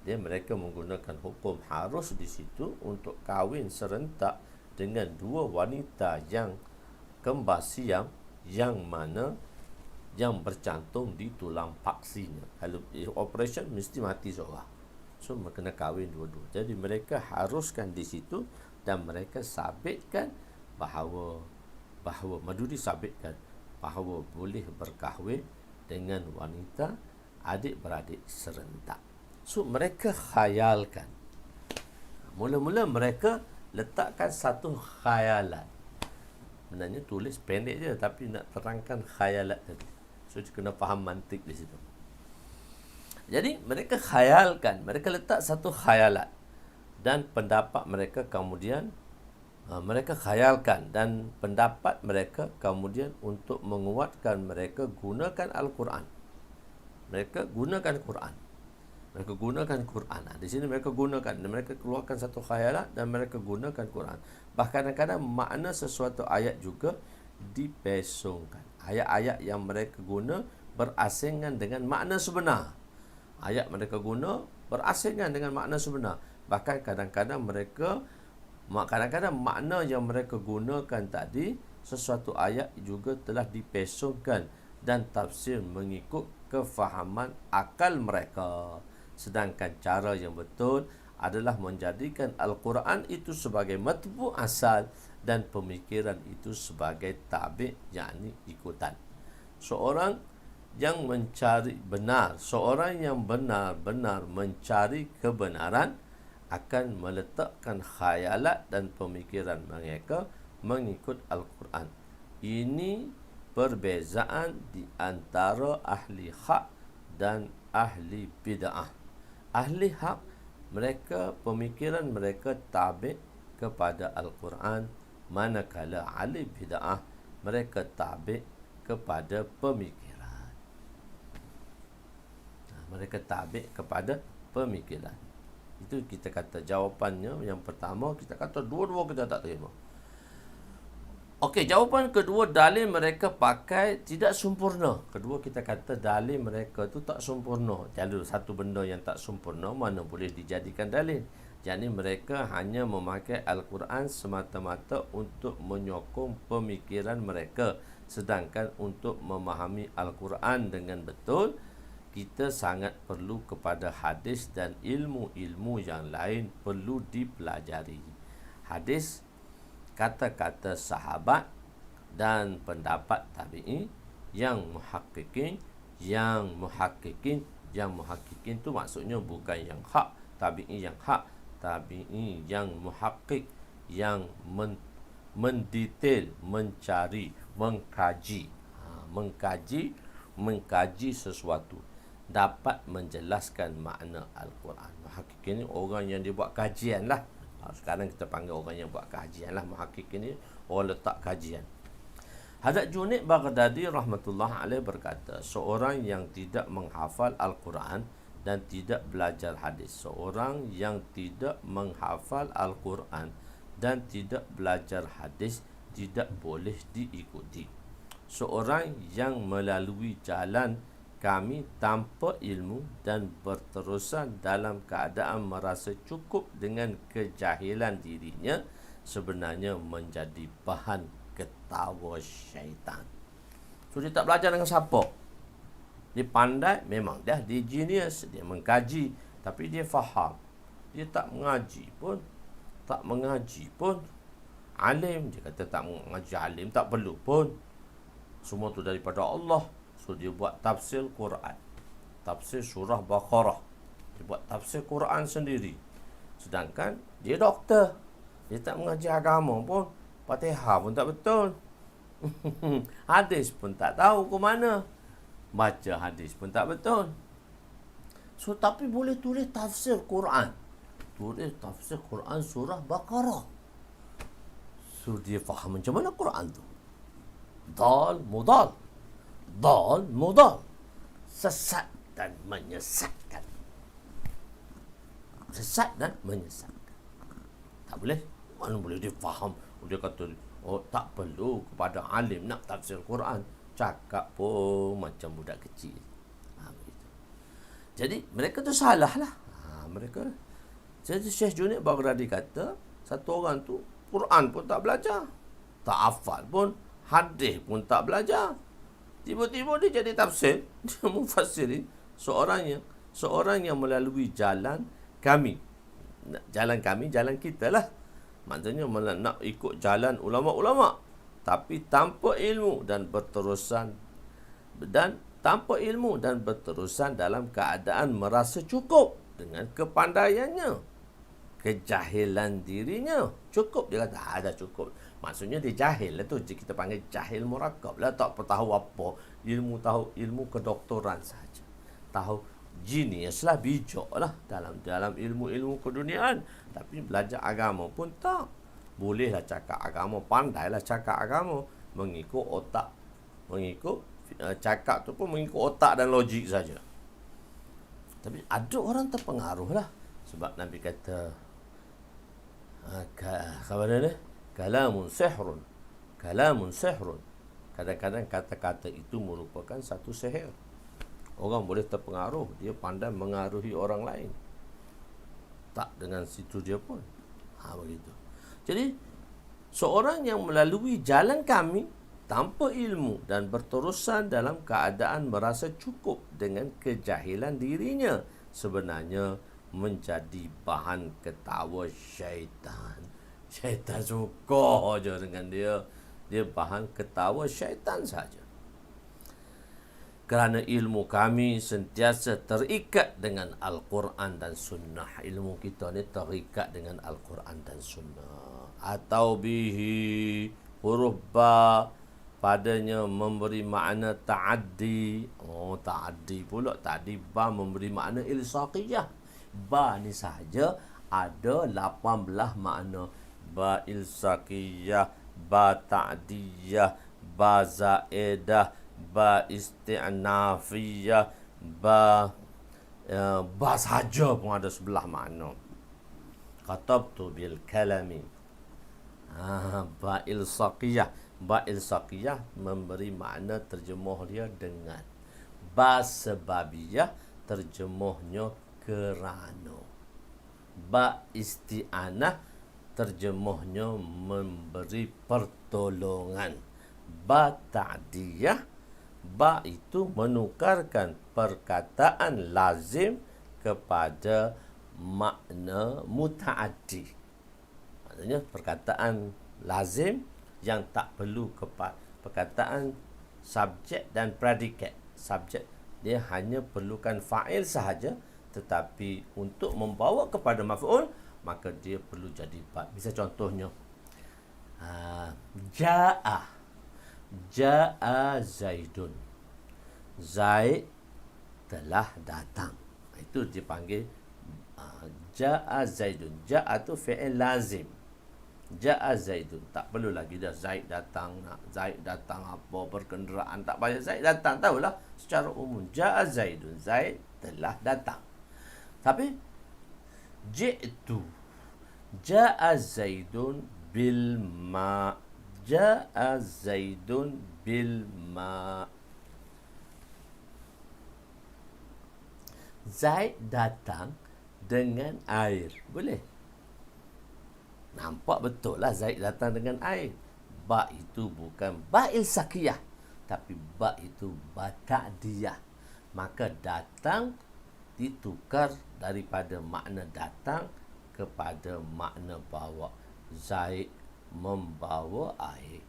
Dia mereka menggunakan hukum harus di situ untuk kahwin serentak dengan dua wanita yang kembar siam, yang mana yang bercantum di tulang paksinya. Kalau operation mesti mati seorang. So kena kahwin dua-dua. Jadi mereka haruskan di situ, dan mereka sabitkan bahawa Madudi sabitkan bahawa boleh berkahwin dengan wanita adik-beradik serentak. So mereka khayalkan. Mula-mula mereka letakkan satu khayalan. Sebenarnya tulis pendek je, tapi nak terangkan khayalat tadi. So kena faham mantik di situ. Jadi mereka khayalkan, mereka letak satu khayalat, dan pendapat mereka kemudian mereka khayalkan, dan pendapat mereka kemudian untuk menguatkan mereka gunakan Al-Quran. Mereka gunakan Quran. Mereka gunakan Quran. Di sini mereka gunakan, mereka keluarkan satu khayalat dan mereka gunakan Quran. Bahkan kadang-kadang makna sesuatu ayat juga dipesongkan. Ayat-ayat yang mereka guna berasingan dengan makna sebenar. Ayat mereka guna berasingan dengan makna sebenar. Bahkan kadang-kadang makna yang mereka gunakan tadi, sesuatu ayat juga telah dipesongkan dan tafsir mengikut kefahaman akal mereka. Sedangkan cara yang betul adalah menjadikan Al-Quran itu sebagai matbu asal dan pemikiran itu sebagai tabi', yakni ikutan. Seorang yang mencari benar, seorang yang benar-benar mencari kebenaran akan meletakkan khayalat dan pemikiran mereka mengikut Al-Quran. Ini perbezaan di antara ahli hak dan ahli bid'ah. Ahli hak, mereka pemikiran mereka tabi' kepada Al-Quran, manakala ahli bid'ah mereka tabi' kepada pemikiran. Mereka tabi' kepada pemikiran. Itu kita kata jawapannya. Yang pertama, kita kata dua-dua kita tak terima. Okey, jawapan kedua, dalil mereka pakai tidak sempurna. Kedua, kita kata dalil mereka tu tak sempurna. Jadi satu benda yang tak sempurna mana boleh dijadikan dalil. Jadi mereka hanya memakai Al-Quran semata-mata untuk menyokong pemikiran mereka. Sedangkan untuk memahami Al-Quran dengan betul, kita sangat perlu kepada hadis dan ilmu-ilmu yang lain perlu dipelajari. Hadis, kata-kata sahabat dan pendapat tabi'i yang muhakkikin tu maksudnya bukan yang hak, tabi'i yang hak, tabi'i yang muhakkik, yang mendetail, mencari, mengkaji sesuatu, dapat menjelaskan makna Al-Quran. Muhakkikin ni orang yang dia buat kajian lah. Sekarang kita panggil orang yang buat kajian lah. Muhakkikin ni orang letak kajian. Hazrat Junaid Baghdadi rahmatullah alaih berkata, seorang yang tidak menghafal Al-Quran dan tidak belajar hadis, seorang yang tidak menghafal Al-Quran dan tidak belajar hadis tidak boleh diikuti. Seorang yang melalui jalan kami tanpa ilmu dan berterusan dalam keadaan merasa cukup dengan kejahilan dirinya, sebenarnya menjadi bahan ketawa syaitan. So dia tak belajar dengan siapa. Dia pandai, memang dia genius, dia mengkaji, tapi dia faham. Dia tak mengaji pun. Alim, dia kata tak mengaji, alim tak perlu pun. Semua tu daripada Allah. So dia buat tafsir Quran, tafsir surah Baqarah, dia buat tafsir Quran sendiri. Sedangkan dia doktor, dia tak mengaji agama pun, Fatihah pun tak betul. Hadis pun tak tahu ke mana, baca hadis pun tak betul. So tapi boleh tulis tafsir Quran, tulis tafsir Quran surah Baqarah. So dia faham macam mana Quran tu. Dal mudal, dal mudal, sesat dan menyesatkan, sesat dan menyesatkan. Tak boleh. Mana boleh dia faham? Dia kata, oh tak perlu kepada alim nak tafsir Quran. Cakap pun macam budak kecil. Begitu. Jadi mereka tu salah lah. Mereka. Jadi Syekh Junaid Baghdadi kata, satu orang tu Quran pun tak belajar, tak hafal pun, hadis pun tak belajar. Tiba-tiba dia jadi tafsir, dia mufassirin. Seorang yang melalui jalan kami, jalan kita lah. Maksudnya nak ikut jalan ulama-ulama, tapi tanpa ilmu dan berterusan dalam keadaan merasa cukup dengan kepandaiannya, kejahilan dirinya. Cukup, dia kata, dah cukup. Maksudnya dia jahil lah tu, kita panggil jahil murakab lah, tak tahu apa. Tahu ilmu kedoktoran saja. Tahu genius lah, bijak lah dalam ilmu-ilmu keduniaan. Tapi belajar agama pun tak. Bolehlah cakap agama, pandailah cakap agama, mengikut otak. Cakap tu pun mengikut otak dan logik saja. Tapi ada orang terpengaruh lah. Sebab Nabi kata, apa dia? Kalamun sihrun. Kadang-kadang kata-kata itu merupakan satu sihir. Orang boleh terpengaruh, dia pandai mengaruhi orang lain. Tak dengan situ dia pun. Begitu. Jadi, seorang yang melalui jalan kami tanpa ilmu dan berterusan dalam keadaan merasa cukup dengan kejahilan dirinya, sebenarnya menjadi bahan ketawa syaitan. Syaitan suka je dengan dia. Dia bahan ketawa syaitan saja. Kerana ilmu kami sentiasa terikat dengan Al-Quran dan Sunnah. Ilmu kita ni terikat dengan Al-Quran dan Sunnah. Atau bihi, huruf ba, padanya memberi makna ta'addi. Ta'addi pula. Tadi ba memberi makna ilsaqiyah. Ba ni sahaja ada 18 makna. Ba ilsaqiyah, ba ta'diyah, ba zaedah, ba isti'nafiyah, ba sahaja pun ada 11 makna. Qatabtu bil kalami. Ba ilsaqiyah memberi makna terjemuh dia dengan. Ba sebabiyah terjemuhnya kerana. Ba isti'anah terjemuhnya memberi pertolongan. Ba ta'diyah, ba itu menukarkan perkataan lazim kepada makna muta'addi. Maksudnya perkataan lazim yang tak perlu kepada perkataan subjek dan predikat. Subjek dia hanya perlukan fa'il sahaja, tetapi untuk membawa kepada maf'ul, maka dia perlu jadi ba. Bisa contohnya, Ja'a Zaidun. Zaid telah datang. Itu dipanggil Ja'a Zaidun. Ja'a tu fi'il lazim. Ja'a Zaidun. Tak perlu lagi dah Zaid datang. Zaid datang apa, berkenderaan. Tak payah Zaid datang. Tahulah secara umum. Ja'a Zaidun. Zaid telah datang. Tapi Ji'tu. Ja'a Zaidun bil ma. Ja'a Zaidun bil ma. Zaid datang dengan air. Boleh? Nampak betul lah Zaid datang dengan air. Ba itu bukan ba ilsaqiyah, tapi ba itu ba ta'diyah. Maka datang ditukar daripada makna datang kepada makna bawa. Zaid membawa air,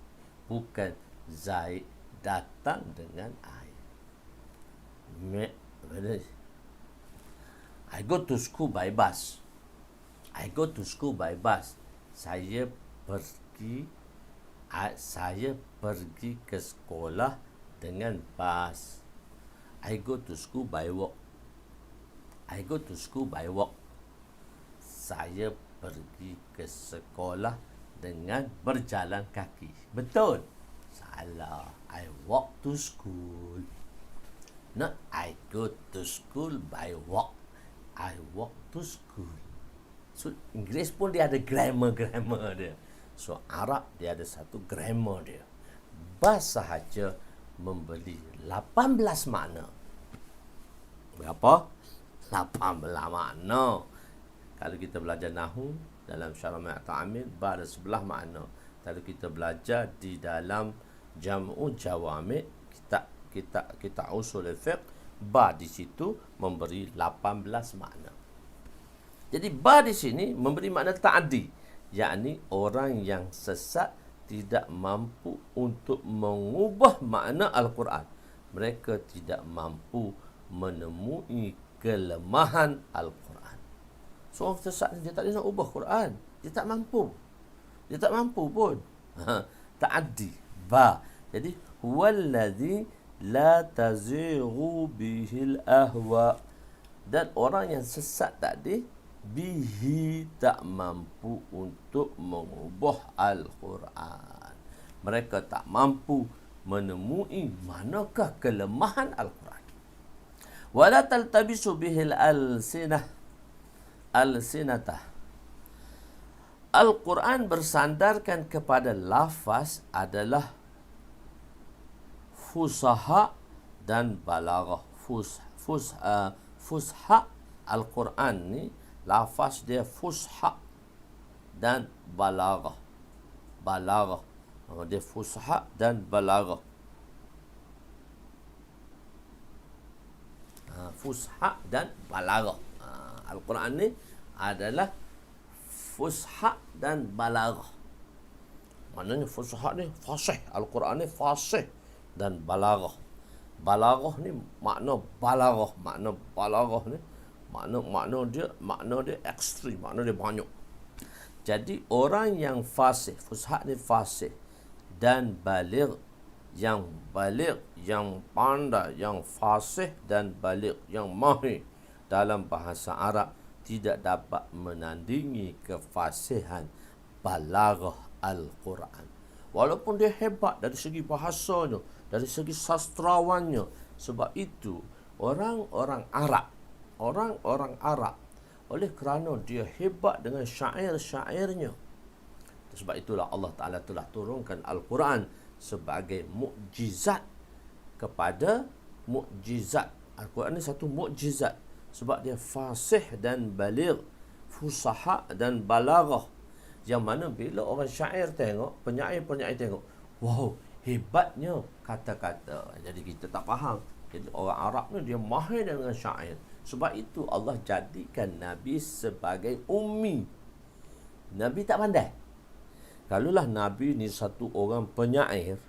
bukan Zaid datang dengan air. I go to school by bus. I go to school by bus. Saya pergi ke sekolah dengan bas. I go to school by walk. I go to school by walk. Saya pergi ke sekolah dengan berjalan kaki. Betul? Salah. I walk to school. Not I go to school by walk. I walk to school. So, Inggeris pun dia ada grammar dia. So, Arab dia ada satu grammar dia. Bas sahaja memberi 18 makna. Berapa? 18 makna. Kalau kita belajar Nahu dalam Syarah Ma'ta'amil, ba ada 11 makna. Kalau kita belajar di dalam Jam'u Jawami', kita usul fiqh, ba di situ memberi 18 makna. Jadi ba di sini memberi makna ta'addi, yakni orang yang sesat tidak mampu untuk mengubah makna Al-Quran. Mereka tidak mampu menemui kelemahan Al-Quran. So orang sesat dia tak boleh nak ubah Quran. Dia tak mampu. Dia tak mampu pun. Ta'addi. Ba. Jadi huwallazi la tazighu bihil ahwa. Dan orang yang sesat tadi bihi tak mampu untuk mengubah Al-Quran. Mereka tak mampu menemui manakah kelemahan Al-Quran. Wala taltabisu bihil alsinatah. Al-Quran bersandarkan kepada lafaz adalah fusaha dan balaghah. Fusha Al-Quran ni lafaz dia fusha dan balaghah. Dia fusha dan balaghah. Fusha dan balaghah. Al-Quran ni adalah fusha dan balaghah. Maknanya fusha ni fasih. Al-Quran ni fasih dan balaghah. Balaghah ni makna balaghah ni makna dia ekstrim, makna dia banyak. Jadi orang yang fasih, fusha ni fasih dan baligh, yang pandai, yang fasih dan baligh, yang mahir dalam bahasa Arab tidak dapat menandingi kefasihan balaghah Al-Quran. Walaupun dia hebat dari segi bahasanya, dari segi sastrawannya. Sebab itu orang-orang Arab oleh kerana dia hebat dengan syair-syairnya, sebab itulah Allah Ta'ala telah turunkan Al-Quran sebagai mukjizat kepada mukjizat. Al-Quran ni satu mukjizat sebab dia fasih dan baligh, fusaha dan balaghah. Yang mana bila orang syair tengok, penyair tengok, wow, hebatnya kata-kata. Jadi kita tak faham. Jadi orang Arab ni dia mahir dengan syair. Sebab itu Allah jadikan Nabi sebagai ummi. Nabi tak pandai. Kalaulah Nabi ni satu orang penyair,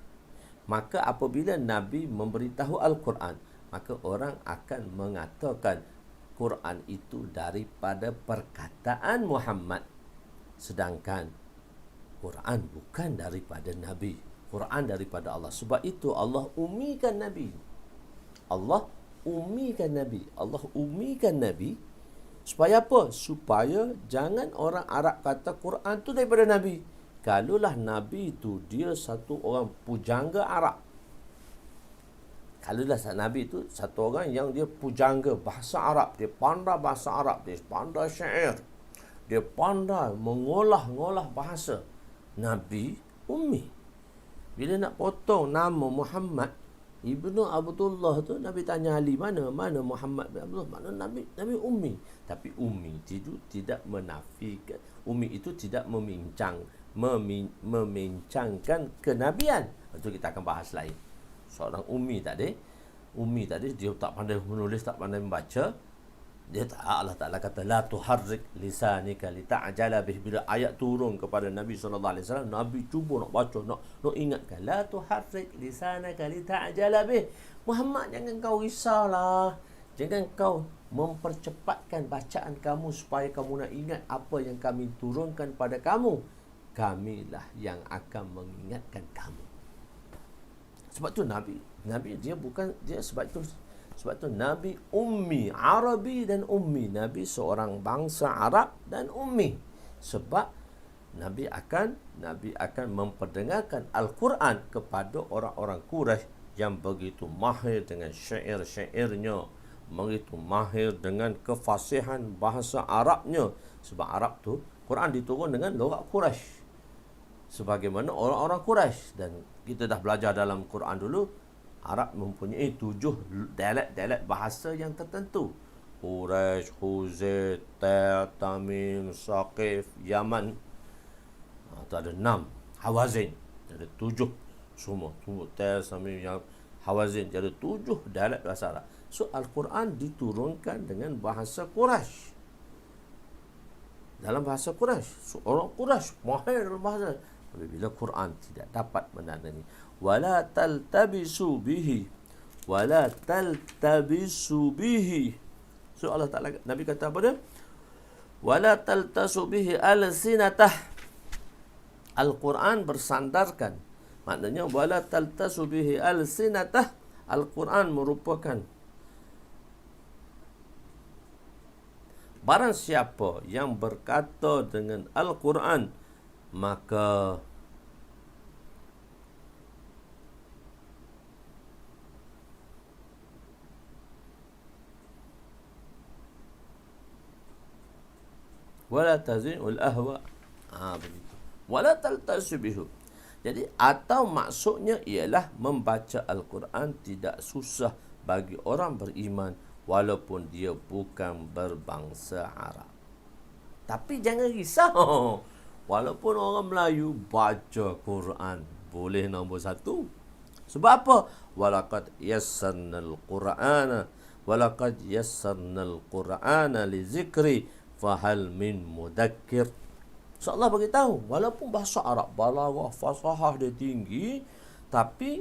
maka apabila Nabi memberitahu Al-Quran, maka orang akan mengatakan Quran itu daripada perkataan Muhammad. Sedangkan Quran bukan daripada Nabi. Quran daripada Allah. Sebab itu Allah ummikan Nabi. Allah ummikan Nabi. Supaya apa? Supaya jangan orang Arab kata Quran tu daripada Nabi. Kalaulah Nabi itu dia satu orang pujangga Arab. Kalaulah Nabi itu satu orang yang dia pujangga bahasa Arab, dia pandai bahasa Arab, dia pandai syair, dia pandai mengolah bahasa. Nabi ummi. Bila nak potong nama Muhammad Ibnu Abdullah tu, Nabi tanya Ali, mana Muhammad bin Abdullah, mana Nabi ummi. Tapi ummi itu tidak menafikan, ummi itu tidak memincangkan kenabian. Itu kita akan bahas lain. Seorang ummi tadi dia tak pandai menulis, tak pandai membaca, Dia tak, Allah Ta'ala kata la tuharrik lisanika lita'jala bih. Bila ayat turun kepada Nabi SAW, Nabi cuba nak baca, nak ingatkan, la tuharrik lisanaka lita'jala bih. Muhammad, jangan kau risaulah, jangan kau mempercepatkan bacaan kamu supaya kamu nak ingat apa yang kami turunkan pada kamu. Kamilah yang akan mengingatkan kamu. Sebab tu Nabi dia bukan, dia sebab tu Nabi ummi, Arabi dan ummi. Nabi seorang bangsa Arab dan ummi. Sebab Nabi akan memperdengarkan Al-Quran kepada orang-orang Quraisy yang begitu mahir dengan syair-syairnya, begitu mahir dengan kefasihan bahasa Arabnya. Sebab Arab tu Quran diturun dengan logat Quraisy, sebagaimana orang-orang Quraisy. Dan kita dah belajar dalam Quran dulu, Arab mempunyai 7 dialek bahasa yang tertentu. Quraisy, Khuzai, Tamim, Saqif, Yaman. Itu ada 6. Hawazin, ada 7 semua. Tamim, Hawazin, ada 7 dialek bahasa Arab. So Al-Quran diturunkan dengan bahasa Quraisy, dalam bahasa Quraisy. So orang Quraisy mahir dalam bahasa. Tapi bila Quran tidak dapat menandani, wala taltabisu bihi, wala taltabisu bihi. So Allah Ta'ala, Nabi kata apa dia? Wala taltasu bihi al-sinatah. Al-Quran bersandarkan, maknanya wala taltasu bihi al-sinatah. Al-Quran merupakan barang siapa yang berkata dengan Al-Quran, maka wala tazinul ahwa. Begitu. Wala taltasibihu. Jadi atau maksudnya ialah membaca Al-Quran tidak susah bagi orang beriman walaupun dia bukan berbangsa Arab. Tapi jangan risau, walaupun orang Melayu baca Quran boleh nombor 1. Sebab apa? Walaqad yassarnal Qur'ana, walaqad yassarnal Qur'ana li zikri fahal min mudakkir. So Allah bagi tahu, walaupun bahasa Arab balaghah fasahah dia tinggi, tapi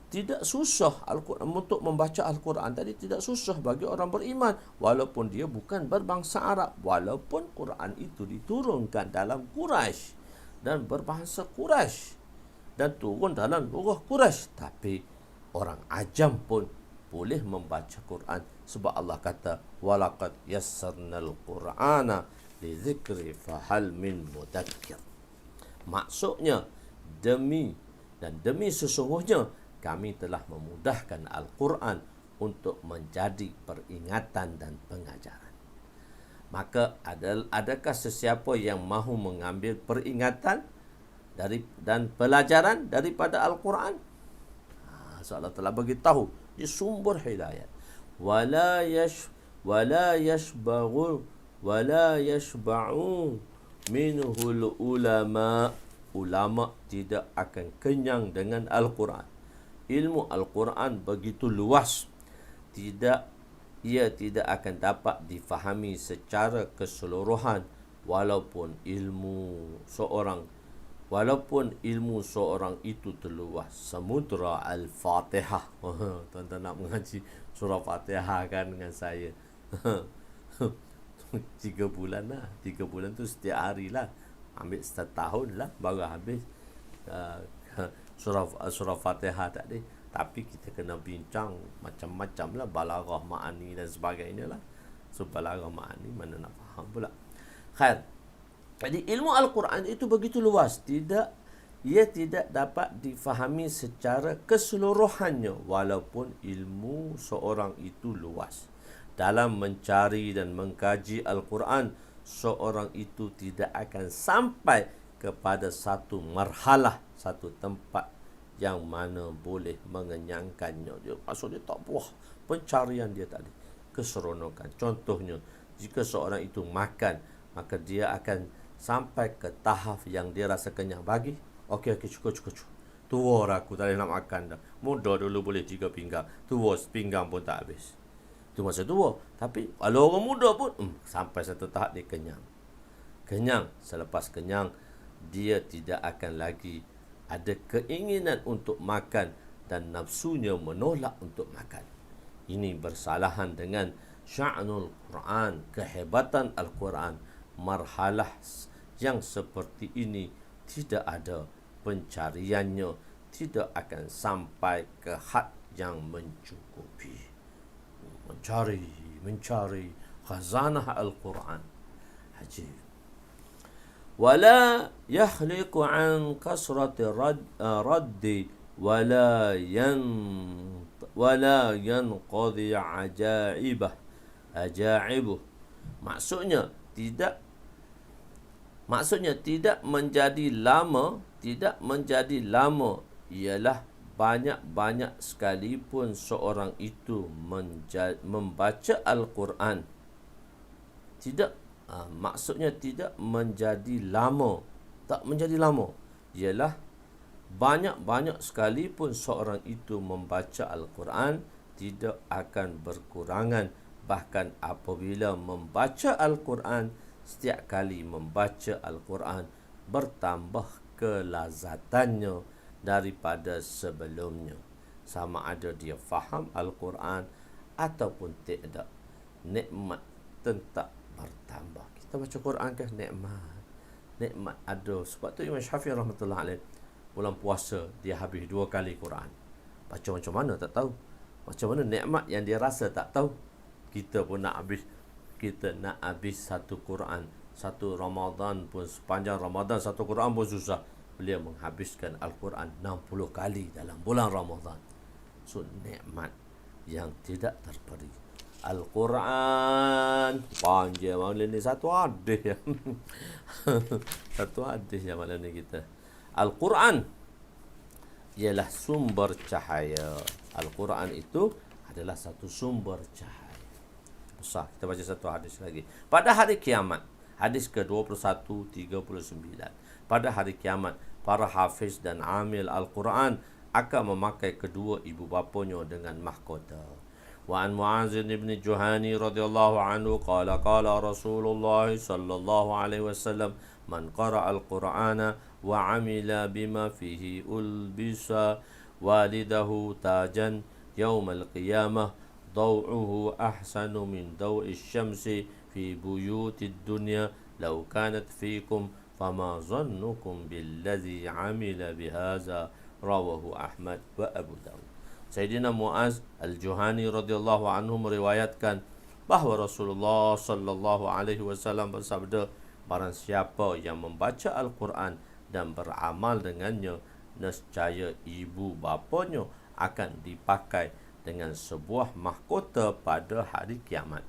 tidak susah untuk membaca Al-Quran tadi, tidak susah bagi orang beriman walaupun dia bukan berbangsa Arab, walaupun Quran itu diturunkan dalam Quraisy dan berbahasa Quraisy dan turun dalam lugah Quraisy, tapi orang ajam pun boleh membaca Quran. Sebab Allah kata walaqad yassarnal Qur'ana lizikri fahal min mudakkir. Maksudnya demi sesungguhnya kami telah memudahkan Al-Quran untuk menjadi peringatan dan pengajaran. Maka adakah sesiapa yang mahu mengambil peringatan dan pelajaran daripada Al-Quran? So Allah telah bagi tahu di sumber hidayat. Wala yashba'u minhul ulama. Ulama tidak akan kenyang dengan Al-Quran. Ilmu Al-Quran begitu luas, ia tidak akan dapat difahami secara keseluruhan walaupun ilmu seorang itu terluas. Samudra Al-Fatihah. Tuan-tuan nak mengaji surah Fatihah kan dengan saya. 3 bulan lah. 3 bulan tu setiap hari lah. Ambil setahun lah baru habis surah Fatihah tadi. Tapi kita kena bincang macam-macam lah, balaghah, ma'ani dan sebagainya lah. So balaghah, ma'ani mana nak faham pula. Khair. Jadi ilmu Al-Quran itu begitu luas, ia tidak dapat difahami secara keseluruhannya walaupun ilmu seorang itu luas. Dalam mencari dan mengkaji Al-Quran, seorang itu tidak akan sampai kepada satu marhalah, satu tempat yang mana boleh mengenyangkannya. Maksud dia tak puas pencarian dia tadi, keseronokan. Contohnya, jika seorang itu makan, maka dia akan sampai ke tahap yang dia rasa kenyang. Bagi, okey, cukup. Tua aku tak boleh nak makan dah. Muda dulu boleh 3 pinggang, tua pinggang pun tak habis. Itu masa tua. Tapi kalau orang muda pun sampai satu tahap dia kenyang. Kenyang. Selepas kenyang, dia tidak akan lagi ada keinginan untuk makan dan nafsunya menolak untuk makan. Ini bersalahan dengan sya'nul Quran, kehebatan Al-Quran. Marhalah yang seperti ini tidak ada pencariannya, tidak akan sampai ke had yang mencukupi. Mencari khazanah Al-Quran. Ajib. Wala yahliku an kasrati raddi wala yanqadhi ajaibuh. Maksudnya tidak menjadi lama ialah banyak-banyak sekalipun seorang itu membaca Al-Quran. Maksudnya tidak menjadi lama. Tak menjadi lama ialah banyak-banyak sekalipun seorang itu membaca Al-Quran, tidak akan berkurangan. Bahkan apabila membaca Al-Quran, setiap kali membaca Al-Quran, bertambah kelazatannya daripada sebelumnya. Sama ada dia faham Al-Quran ataupun tidak, nikmat tetap bertambah. Kita baca Quran kan nikmat ada. Sebab tu Imam Syafi'i rahmatullah alaih, bulan puasa dia habis 2 kali Quran. Baca macam mana tak tahu. Macam mana nikmat yang dia rasa tak tahu. Kita pun nak habis satu Quran, satu Ramadan pun, sepanjang Ramadan satu Quran pun susah. Beliau menghabiskan Al-Quran 60 kali dalam bulan Ramadan. So nikmat yang tidak terperi. Al-Quran panjang malam ni, satu hadis ya. Satu hadis ya malam ni kita. Al-Quran ialah sumber cahaya. Al-Quran itu adalah satu sumber cahaya besar. Kita baca satu hadis lagi. Pada hari kiamat, hadis ke-21 39. Pada hari kiamat, para hafiz dan amil Al-Quran akan memakai kedua ibu bapanya dengan mahkota. Wa an Mu'adz bin Juhani radhiyallahu anhu qala Rasulullah sallallahu alaihi wasallam, man qara'a al-Qur'ana wa 'amila bima fihi ulbisa walidahu tajan yaumal qiyamah daw'uhu ahsanu min daw'i syamsi fi buyutid dunya law kanat fikum fama zannukum billadzi 'amila bihaza, rawahu Ahmad wa Abu Dawud. Sayyidina Mu'adz Al-Juhani radhiyallahu anhu meriwayatkan bahawa Rasulullah sallallahu alaihi wasallam bersabda, barang siapa yang membaca Al-Quran dan beramal dengannya, nescaya ibu bapanya akan dipakai dengan sebuah mahkota pada hari kiamat.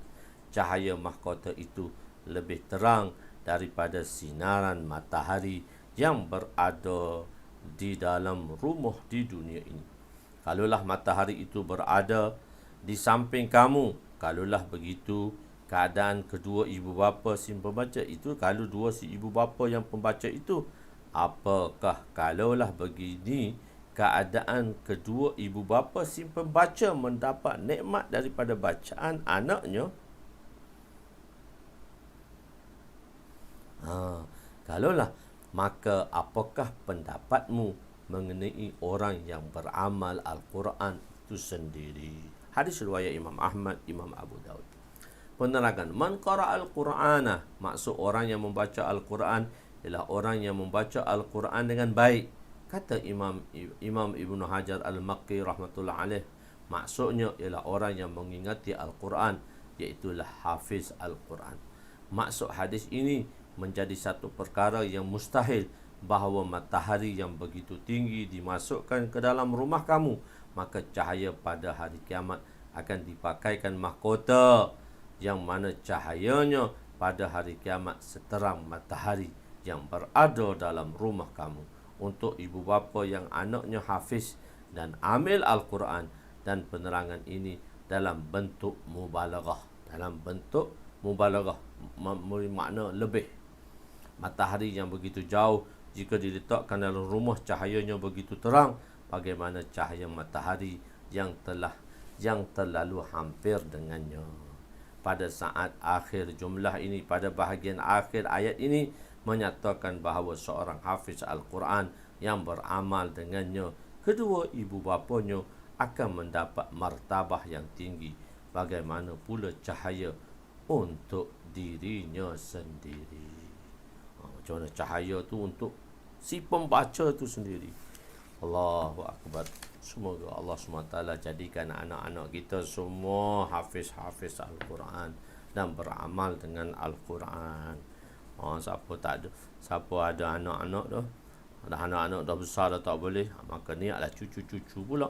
Cahaya mahkota itu lebih terang daripada sinaran matahari yang berada di dalam rumah di dunia ini. Kalaulah matahari itu berada di samping kamu, kalaulah begitu keadaan kedua ibu bapa si pembaca itu, kalau dua si ibu bapa yang pembaca itu, apakah kalaulah begini keadaan kedua ibu bapa si pembaca mendapat nikmat daripada bacaan anaknya? Kalaulah, maka apakah pendapatmu mengenai orang yang beramal Al-Quran itu sendiri? Hadis riwayat Imam Ahmad, Imam Abu Dawud. Penerangan, man qara al-Qur'ana, maksud orang yang membaca Al-Quran ialah orang yang membaca Al-Quran dengan baik. Kata Imam Ibnu Hajar Al-Maqqi rahmatullah alaih, maksudnya ialah orang yang mengingati Al-Quran, iaitulah hafiz Al-Quran. Maksud hadis ini menjadi satu perkara yang mustahil, bahawa matahari yang begitu tinggi dimasukkan ke dalam rumah kamu, maka cahaya pada hari kiamat akan dipakaikan mahkota yang mana cahayanya pada hari kiamat seterang matahari yang berada dalam rumah kamu. Untuk ibu bapa yang anaknya hafiz dan amil Al-Quran, dan penerangan ini dalam bentuk mubalaghah. Makna lebih. Matahari yang begitu jauh, jika diletakkan dalam rumah, cahayanya begitu terang. Bagaimana cahaya matahari yang telah yang terlalu hampir dengannya. Pada saat akhir jumlah ini, pada bahagian akhir ayat ini menyatakan bahawa seorang hafiz Al-Quran yang beramal dengannya, kedua ibu bapanya akan mendapat martabah yang tinggi. Bagaimana pula cahaya untuk dirinya sendiri. Macam mana cahaya tu untuk si pembaca tu sendiri. Allahu Akbar. Semoga Allah SWT jadikan anak-anak kita semua hafiz-hafiz Al-Quran dan beramal dengan Al-Quran. Siapa ada anak-anak tu, ada anak-anak dah besar dah tak boleh, maka ni adalah cucu-cucu pula.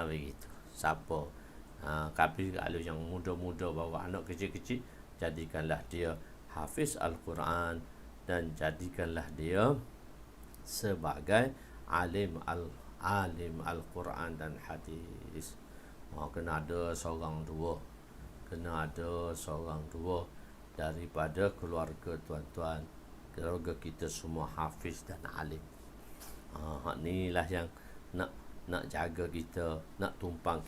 Begitu. Siapa? Tapi kalau yang muda-muda bawa anak kecil-kecil, jadikanlah dia hafiz Al-Quran dan jadikanlah dia sebagai alim Al-Quran dan hadis. Kena ada seorang dua. Kena ada seorang dua daripada keluarga tuan-tuan. Keluarga kita semua hafiz dan alim. Inilah yang nak jaga kita, nak tumpang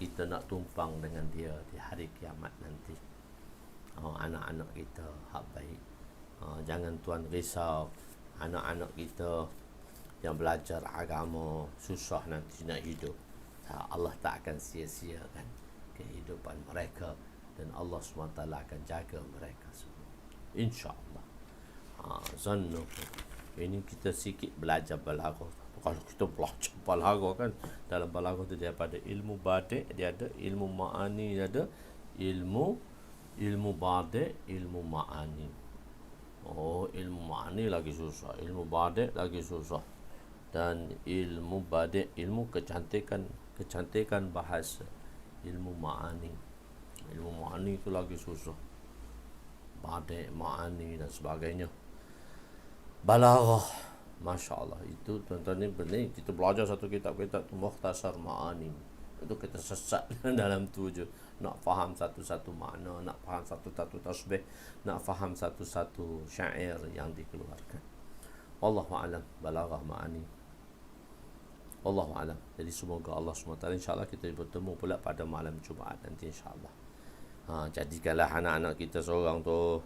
dengan dia di hari kiamat nanti. Anak-anak kita hak baik. Jangan tuan risau anak-anak kita yang belajar agama susah nanti nak hidup. Allah tak akan sia-siakan kehidupan mereka dan Allah SWT akan jaga mereka semua, insya-Allah. Zannu ini kita sikit belajar balaghah. Kalau kita belajar balaghah kan, dalam balaghah tu dia ada ilmu badi', dia ada ilmu ma'ani, dia ada ilmu badi', ilmu ma'ani. Ilmu ma'ani lagi susah, ilmu badi' lagi susah. Dan ilmu badi', ilmu kecantikan bahasa. Ilmu ma'ani itu lagi susah. Badi', ma'ani dan sebagainya. Balaghah, masya-Allah, itu tuan-tuan ni benar. Kita belajar satu kitab tu Mukhtasar Ma'ani. Itu kita sesat dalam tu je. Nak faham satu-satu makna, nak faham satu-satu tasbih, nak faham satu-satu syair yang dikeluarkan. Wallahu a'lam. Balaghah ma'ani. Wallahu a'lam. Jadi semoga Allah SWT, insya-Allah kita bertemu pula pada malam Jumaat nanti, insya-Allah. Jadikanlah anak-anak kita seorang tu.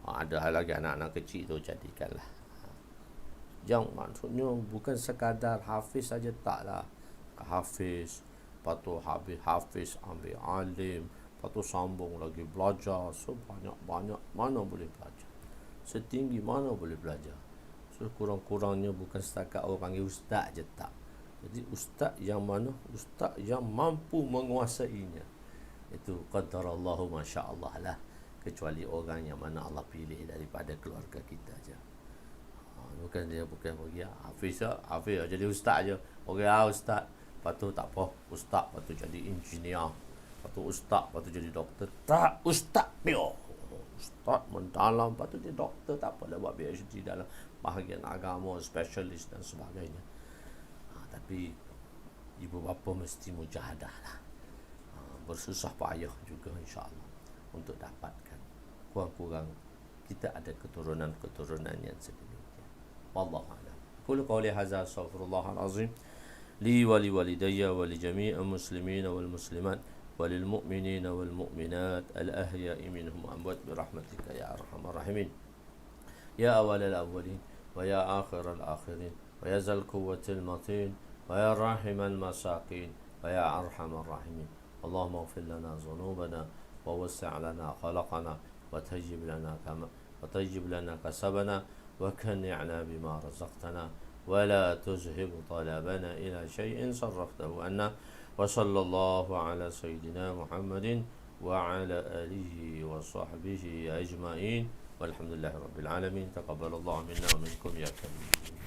Ada lagi anak-anak kecil tu, jadikanlah. Yang maksudnya bukan sekadar hafiz saja, taklah. Hafiz, lepas tu hafiz ambil alim, lepas tu sambung lagi belajar sebanyak-banyak mana boleh belajar, setinggi mana boleh belajar. Kurang-kurangnya bukan setakat orang panggil ustaz je, tak. Jadi ustaz yang mana? Ustaz yang mampu menguasainya. Itu qadarallahu masya-Allah lah. Kecuali orang yang mana Allah pilih daripada keluarga kita je. Bukan bagi hafiz jadi ustaz je. Ustaz, lepas tu tak apa, ustaz, lepas tu jadi engineer, lepas tu ustaz, lepas tu jadi doktor. Tak, ustaz pure. Ustaz mendalam, lepas tu dia doktor, tak apa, dia buat PhD dalam bahagian agama, spesialis dan sebagainya. Tapi ibu bapa mesti mujahadah lah. Bersusah payah juga, insya-Allah, untuk dapatkan. Kurang-kurang kita ada keturunan yang sedemikian. Wallahu a'lam. Qul qawli hadza, astaghfirullahal azim li wa li walidayya wa li jami'il muslimin wal muslimat wa lil mu'minina wal mu'minat al ahya'i minhum amwat bi rahmatika ya arhamar rahimin. Ya awwalal awwalin wa ya akhiral akhirin wa ya zal quwwatil matin wa ya rahimal masakin wa ya arhamar rahimin. Allahumma ighfir lana dhunubana wa wasi' lana khalaqana وتجب لنا كسبنا وكنعنا بما رزقتنا ولا تذهب طلبنا إلى شيء صرفته عنا وصلى الله على سيدنا محمد وعلى آله وصحبه أجمعين والحمد لله رب العالمين. تقبل الله منا ومنكم يا كريم.